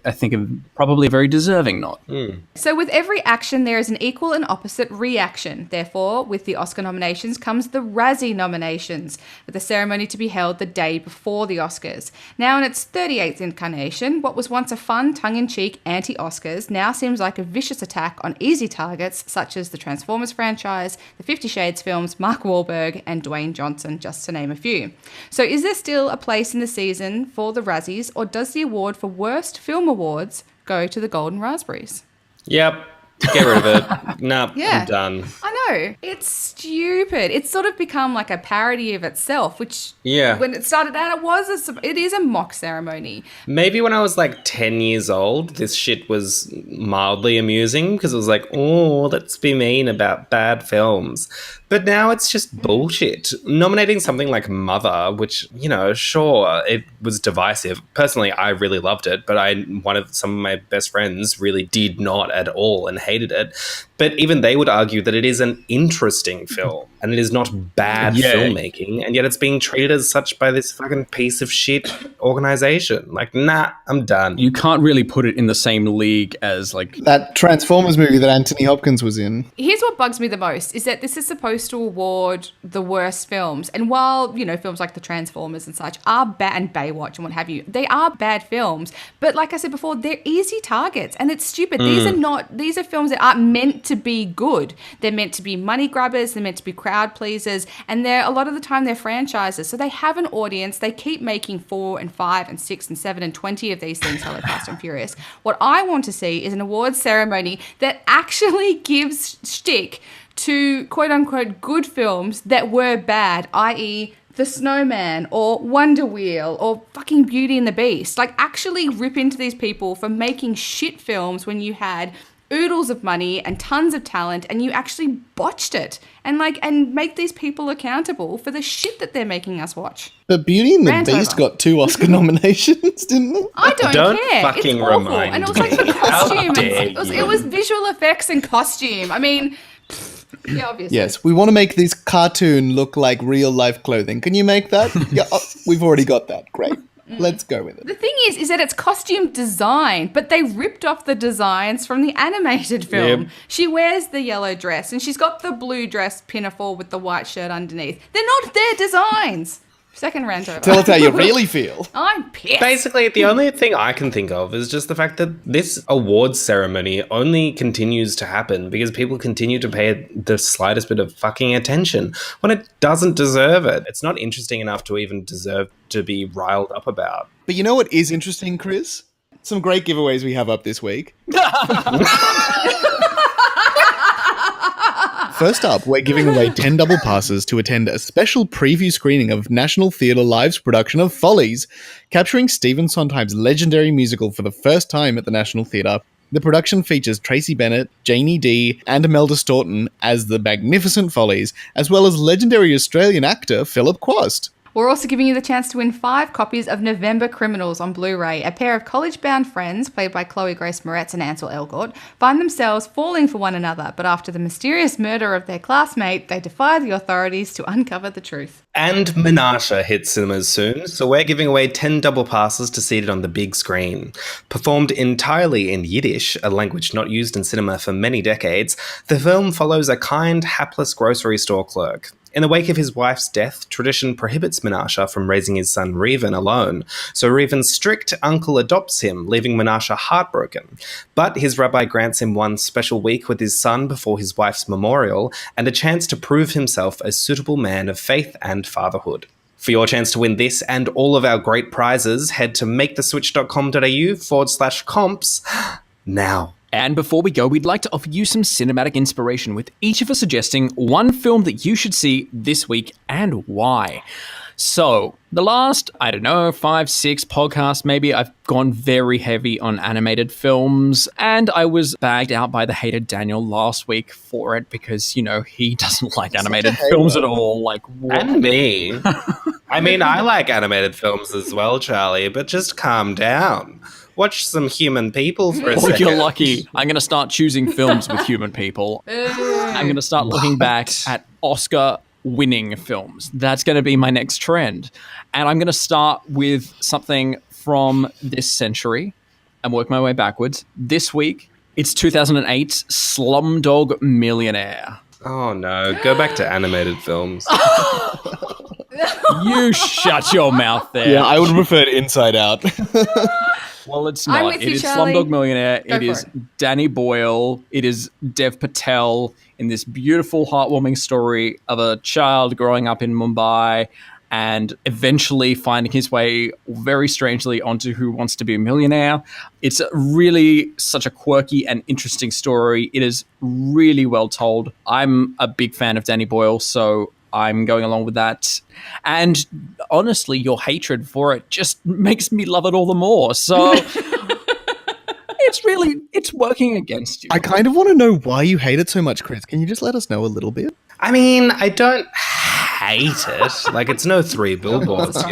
Speaker 1: probably a very deserving nod.
Speaker 2: So with every action, there is an equal and opposite reaction. Therefore, with the Oscar nominations comes the Razzie nominations, with the ceremony to be held the day before the Oscars. Now in its 38th incarnation, what was once a fun, tongue-in-cheek anti-Oscars now seems like a vicious attack on easy targets such as the Transformers franchise, the 50 Shades films, Mark Wahlberg and Dwayne Johnson, just to name a few. So is there still a place in the season for the Razzies, or does the award for Worst Film Awards go to the Golden Raspberries?
Speaker 4: Yep. Get rid of it. Nah, I'm done.
Speaker 2: I know. It's stupid. It's sort of become like a parody of itself, which when it started out, it is a mock ceremony.
Speaker 4: Maybe when I was like 10 years old, this shit was mildly amusing because it was like, oh, let's be mean about bad films. But now it's just bullshit. Nominating something like Mother, which, sure, it was divisive. Personally, I really loved it, but some of my best friends really did not at all and hated it. But even they would argue that it is an interesting film and it is not bad filmmaking, and yet it's being treated as such by this fucking piece of shit organization. Like, nah, I'm done.
Speaker 1: You can't really put it in the same league as like
Speaker 3: that Transformers movie that Anthony Hopkins was in.
Speaker 2: Here's what bugs me the most is that this is supposed to award the worst films. And while, films like the Transformers and such are bad, and Baywatch and what have you, they are bad films. But like I said before, they're easy targets and it's stupid. These are films that aren't meant to be good. They're meant to be money grabbers. They're meant to be crowd pleasers. And a lot of the time they're franchises. So they have an audience. They keep making 4 and 5 and 6 and 7 and 20 of these things, Hello Fast and Furious. What I want to see is an awards ceremony that actually gives shtick to quote-unquote good films that were bad, i.e. The Snowman or Wonder Wheel or fucking Beauty and the Beast. Like, actually rip into these people for making shit films when you had oodles of money and tons of talent and you actually botched it, and make these people accountable for the shit that they're making us watch.
Speaker 3: But Beauty and the Beast got 2 Oscar nominations, didn't it?
Speaker 2: I don't care.
Speaker 4: Fucking
Speaker 2: it's awful.
Speaker 4: remind
Speaker 2: And it was like the costume. It was visual effects and costume. I mean, yeah, obviously.
Speaker 3: Yes, we want to make this cartoon look like real life clothing. Can you make that? Yeah, we've already got that. Great. Let's go with it.
Speaker 2: The thing is that it's costume design, but they ripped off the designs from the animated film. Yep. She wears the yellow dress and she's got the blue dress pinafore with the white shirt underneath. They're not their designs. Second rant over.
Speaker 3: Tell us how you really feel.
Speaker 2: I'm pissed.
Speaker 4: Basically, the only thing I can think of is just the fact that this awards ceremony only continues to happen because people continue to pay the slightest bit of fucking attention when it doesn't deserve it. It's not interesting enough to even deserve to be riled up about.
Speaker 3: But you know what is interesting, Chris? Some great giveaways we have up this week. First up, we're giving away 10 double passes to attend a special preview screening of National Theatre Live's production of Follies, capturing Stephen Sondheim's legendary musical for the first time at the National Theatre. The production features Tracy Bennett, Janie Dee, and Imelda Staunton as the magnificent Follies, as well as legendary Australian actor Philip Quast.
Speaker 2: We're also giving you the chance to win 5 copies of November Criminals on Blu-ray. A pair of college-bound friends, played by Chloe Grace Moretz and Ansel Elgort, find themselves falling for one another, but after the mysterious murder of their classmate, they defy the authorities to uncover the truth.
Speaker 4: And Menashe hits cinemas soon, so we're giving away 10 double passes to see it on the big screen. Performed entirely in Yiddish, a language not used in cinema for many decades, the film follows a kind, hapless grocery store clerk. In the wake of his wife's death, tradition prohibits Menashe from raising his son Reuven alone, so Reuven's strict uncle adopts him, leaving Menashe heartbroken. But his rabbi grants him one special week with his son before his wife's memorial, and a chance to prove himself a suitable man of faith and fatherhood. For your chance to win this and all of our great prizes, head to maketheswitch.com.au/comps now.
Speaker 1: And before we go, we'd like to offer you some cinematic inspiration, with each of us suggesting one film that you should see this week and why. So, the last, 5, 6 podcasts maybe, I've gone very heavy on animated films, and I was bagged out by the hated Daniel last week for it because, he doesn't like animated films at all. Like, what?
Speaker 4: And me. I mean, I like animated films as well, Charlie, but just calm down. Watch some human people for a second.
Speaker 1: You're lucky. I'm going to start choosing films with human people. I'm going to start looking back at Oscar-winning films. That's going to be my next trend. And I'm going to start with something from this century and work my way backwards. This week, it's 2008's Slumdog Millionaire.
Speaker 4: Oh, no. Go back to animated films.
Speaker 1: You shut your mouth there.
Speaker 3: Yeah, I would prefer Inside Out.
Speaker 1: Well, it's not. It is Slumdog Millionaire. It is Danny Boyle. It is Dev Patel in this beautiful, heartwarming story of a child growing up in Mumbai and eventually finding his way very strangely onto Who Wants to Be a Millionaire. It's really such a quirky and interesting story. It is really well told. I'm a big fan of Danny Boyle, so I'm going along with that. And honestly, your hatred for it just makes me love it all the more. So it's working against you.
Speaker 3: I kind of want to know why you hate it so much, Chris. Can you just let us know a little bit?
Speaker 4: I mean, I don't hate it. Like, it's no Three Billboards,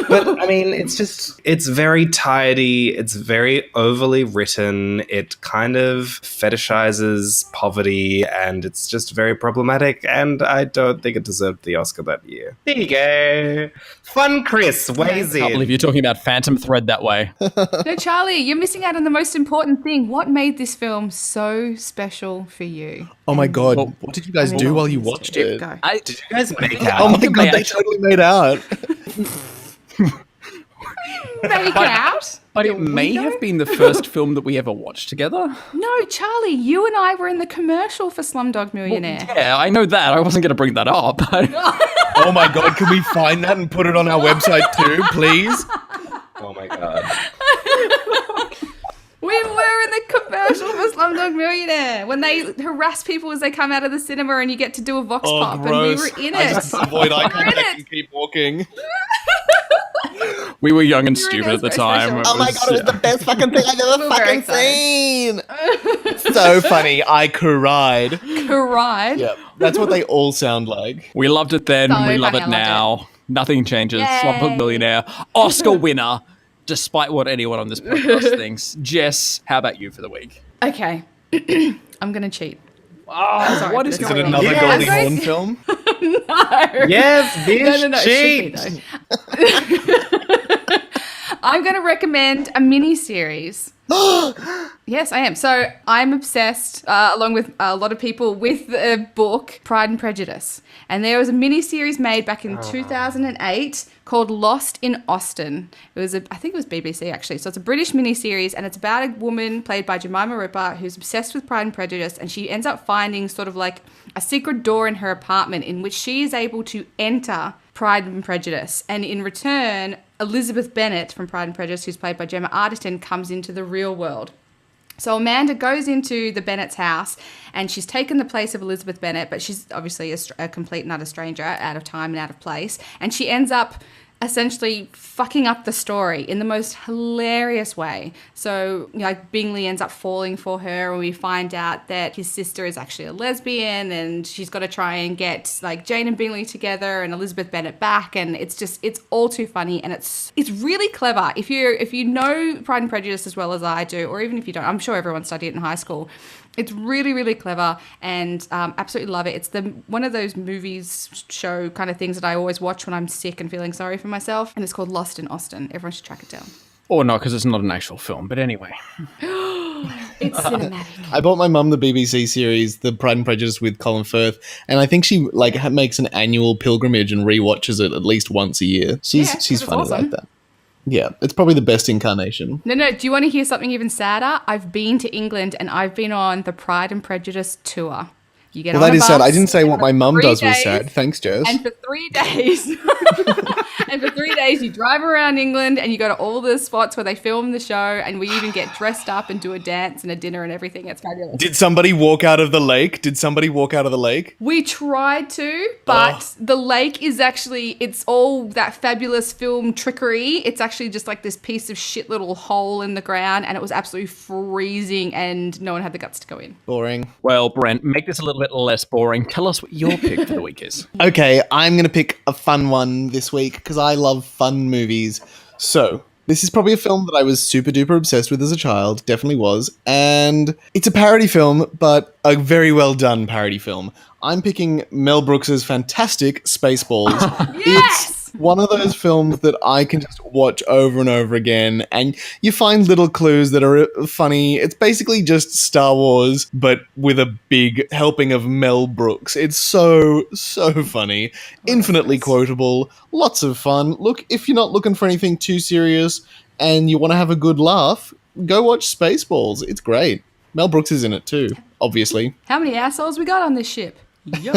Speaker 4: But, I mean, it's very tidy. It's very overly written. It kind of fetishizes poverty, and it's just very problematic, and I don't think it deserved the Oscar that year. There you go. Fun Chris weighs in.
Speaker 1: I can't believe you're talking about Phantom Thread that way.
Speaker 2: No, Charlie, you're missing out on the most important thing. What made this film so special for you?
Speaker 3: Oh my God. What did you guys do while you watched it?
Speaker 4: Did you guys make out?
Speaker 3: Oh my God, they totally made out.
Speaker 2: Make out?
Speaker 1: But it may have been the first film that we ever watched together.
Speaker 2: No, Charlie, you and I were in the commercial for Slumdog Millionaire.
Speaker 1: Well, yeah, I know that. I wasn't going to bring that up.
Speaker 3: Oh my God, can we find that and put it on our website too, please?
Speaker 4: Oh my God.
Speaker 2: We were in the commercial for Slumdog Millionaire when they harass people as they come out of the cinema and you get to do a vox pop,
Speaker 3: gross.
Speaker 2: and we were in it.
Speaker 3: I just avoid eye contact and keep walking.
Speaker 1: We were young and stupid at the time.
Speaker 3: Oh my God, it was the best fucking thing I've ever fucking seen. So funny. I cried.
Speaker 2: Cried?
Speaker 3: Yep. That's what they all sound like.
Speaker 1: We loved it then.
Speaker 2: So
Speaker 1: we love
Speaker 2: funny,
Speaker 1: it now. Nothing changes. Slumdog Millionaire. Oscar winner, despite what anyone on this podcast thinks. Jess, how about you for the week?
Speaker 2: Okay. I'm going to cheat.
Speaker 1: Oh,
Speaker 2: sorry,
Speaker 1: what is
Speaker 3: Is it
Speaker 1: going on?
Speaker 3: another Goldie Hawn film?
Speaker 2: No.
Speaker 4: Yes, bitch,
Speaker 2: No,
Speaker 4: cheat.
Speaker 2: I'm going to recommend a mini-series. Yes, I am. So I'm obsessed, along with a lot of people, with the book Pride and Prejudice. And there was a mini-series made back in 2008 called Lost in Austin. It was, I think it was BBC actually. So it's a British mini-series, and it's about a woman played by Jemima Ripper who's obsessed with Pride and Prejudice, and she ends up finding sort of like a secret door in her apartment in which she is able to enter Pride and Prejudice. And in return, Elizabeth Bennet from Pride and Prejudice, who's played by Gemma Arterton, comes into the real world. So Amanda goes into the Bennet's house, and she's taken the place of Elizabeth Bennet, but she's obviously a complete and utter stranger, out of time and out of place. And she ends up essentially fucking up the story in the most hilarious way. So, like, Bingley ends up falling for her, and we find out that his sister is actually a lesbian, and she's got to try and get, like, Jane and Bingley together and Elizabeth Bennet back, and it's all too funny, and it's really clever. If you know Pride and Prejudice as well as I do, or even if you don't, I'm sure everyone studied it in high school. It's really, really clever, and absolutely love it. It's one of those movies, show kind of things that I always watch when I'm sick and feeling sorry for myself, and it's called Lost in Austin. Everyone should track it down.
Speaker 1: Or not, because it's not an actual film, but anyway.
Speaker 2: It's cinematic.
Speaker 3: I bought my mum the BBC series, The Pride and Prejudice with Colin Firth, and I think she makes an annual pilgrimage and rewatches it at least once a year. She's funny
Speaker 2: awesome.
Speaker 3: like that. Yeah, it's probably the best incarnation.
Speaker 2: No, do you want to hear something even sadder? I've been to England and I've been on the Pride and Prejudice tour. You get on
Speaker 3: That
Speaker 2: a
Speaker 3: is sad.
Speaker 2: bus,
Speaker 3: I didn't say what my mum does was
Speaker 2: days,
Speaker 3: sad. Thanks, Jess.
Speaker 2: And for 3 days, you drive around England and you go to all the spots where they film the show, and we even get dressed up and do a dance and a dinner and everything. It's fabulous.
Speaker 3: Did somebody walk out of the lake?
Speaker 2: We tried to, but the lake is actually, it's all that fabulous film trickery. It's actually just like this piece of shit little hole in the ground, and it was absolutely freezing, and no one had the guts to go in.
Speaker 3: Boring.
Speaker 1: Well, Brent, make this a little bit less boring. Tell us what your pick for the week is.
Speaker 3: Okay, I'm going to pick a fun one this week because I love fun movies. So, this is probably a film that I was super duper obsessed with as a child, definitely was, and it's a parody film, but a very well done parody film. I'm picking Mel Brooks's fantastic Spaceballs.
Speaker 2: Yes!
Speaker 3: It's one of those films that I can just watch over and over again, and you find little clues that are funny. It's basically just Star Wars, but with a big helping of Mel Brooks. It's so funny, infinitely quotable, lots of fun. Look, if you're not looking for anything too serious and you want to have a good laugh, go watch Spaceballs. It's great. Mel Brooks is in it too, obviously.
Speaker 2: How many assholes we got on this ship? Yo.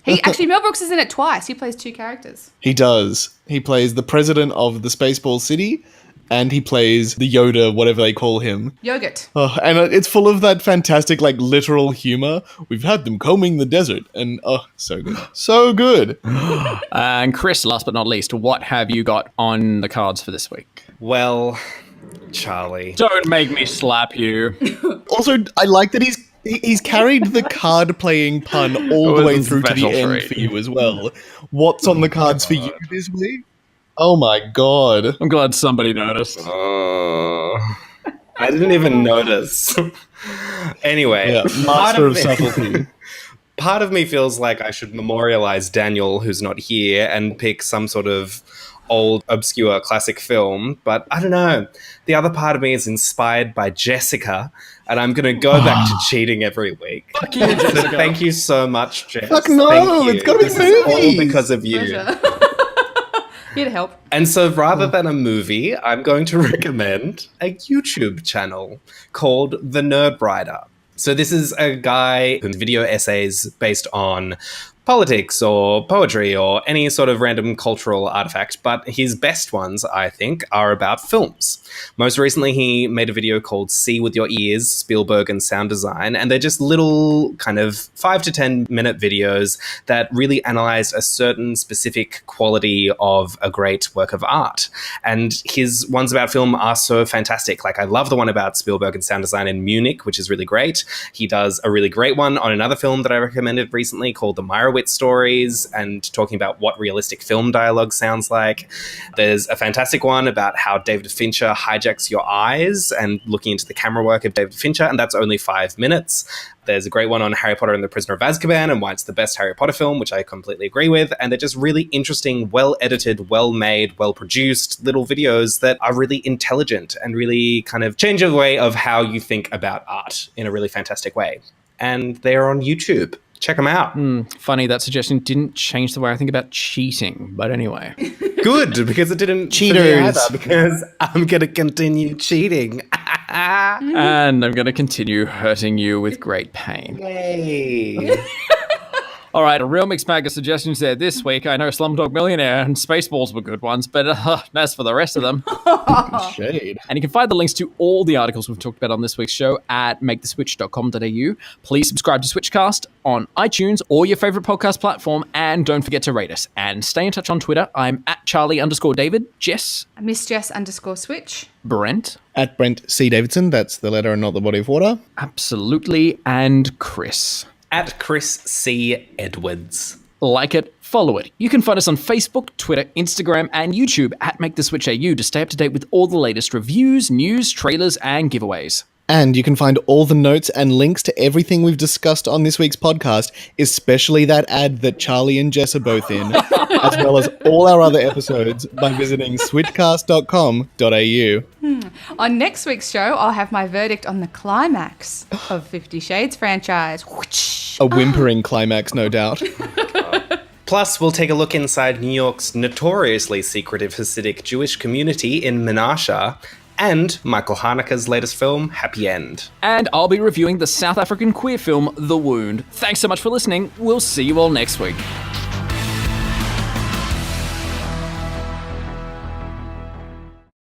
Speaker 2: Mel Brooks is in it twice. He plays two characters.
Speaker 3: He does. He plays the president of the Spaceball City, and he plays the Yoda, whatever they call him.
Speaker 2: Yogurt.
Speaker 3: Oh, and it's full of that fantastic, like, literal humor. We've had them combing the desert, and so good. So good.
Speaker 1: And Chris, last but not least, what have you got on the cards for this week?
Speaker 4: Well, Charlie.
Speaker 1: Don't make me slap you.
Speaker 3: Also, I like that he's carried the card-playing pun all the way through to the end for you as well. What's on the cards for you this week? Oh my god.
Speaker 1: I'm glad somebody noticed.
Speaker 4: I didn't even notice. Anyway.
Speaker 3: Yeah, master of subtlety.
Speaker 4: Part of me feels like I should memorialize Daniel, who's not here, and pick some sort of old, obscure, classic film. But I don't know. The other part of me is inspired by Jessica, and I'm going to go back to cheating every week.
Speaker 1: Fuck you, Jessica.
Speaker 4: Thank you so much, Jess.
Speaker 3: Fuck no, it's got to be
Speaker 4: This
Speaker 3: movies.
Speaker 4: is all because of you.
Speaker 2: Here to help.
Speaker 4: And so rather than a movie, I'm going to recommend a YouTube channel called The Nerd Writer. So this is a guy whose video essays based on politics or poetry or any sort of random cultural artifact, but his best ones, I think, are about films. Most recently, he made a video called See With Your Ears, Spielberg and Sound Design, and they're just little kind of 5 to 10 minute videos that really analyze a certain specific quality of a great work of art. And his ones about film are so fantastic. Like, I love the one about Spielberg and sound design in Munich, which is really great. He does a really great one on another film that I recommended recently called The Meyerowitz Stories, and talking about what realistic film dialogue sounds like. There's a fantastic one about how David Fincher hijacks your eyes and looking into the camera work of David Fincher, and that's only 5 minutes. There's a great one on Harry Potter and the Prisoner of Azkaban and why it's the best Harry Potter film, which I completely agree with. And they're just really interesting, well-edited, well-made, well-produced little videos that are really intelligent and really kind of change the way of how you think about art in a really fantastic way. And they're on YouTube. Check them out.
Speaker 1: Funny, that suggestion didn't change the way I think about cheating. But anyway.
Speaker 4: Good, because it didn't.
Speaker 3: Cheaters.
Speaker 4: Either, because I'm going to continue cheating.
Speaker 1: And I'm going to continue hurting you with great pain.
Speaker 4: Yay.
Speaker 1: All right, a real mixed bag of suggestions there this week. I know Slumdog Millionaire and Spaceballs were good ones, but as for the rest of them...
Speaker 3: Shade.
Speaker 1: And you can find the links to all the articles we've talked about on this week's show at maketheswitch.com.au. Please subscribe to SWITCHCast on iTunes or your favourite podcast platform, and don't forget to rate us. And stay in touch on Twitter. I'm at Charlie_David. Jess.
Speaker 2: Miss Jess_Switch.
Speaker 1: Brent.
Speaker 3: At Brent C. Davidson. That's the letter and not the body of water.
Speaker 1: Absolutely. And Chris.
Speaker 4: At Chris C. Edwards.
Speaker 1: Like it, follow it. You can find us on Facebook, Twitter, Instagram, and YouTube at MakeTheSwitchAU to stay up to date with all the latest reviews, news, trailers, and giveaways.
Speaker 3: And you can find all the notes and links to everything we've discussed on this week's podcast, especially that ad that Charlie and Jess are both in, as well as all our other episodes by visiting switchcast.com.au.
Speaker 2: On next week's show, I'll have my verdict on the climax of 50 Shades franchise.
Speaker 3: A whimpering climax, no doubt.
Speaker 4: Plus, we'll take a look inside New York's notoriously secretive Hasidic Jewish community in Menasha, and Michael Haneke's latest film, Happy End.
Speaker 1: And I'll be reviewing the South African queer film, The Wound. Thanks so much for listening. We'll see you all next week.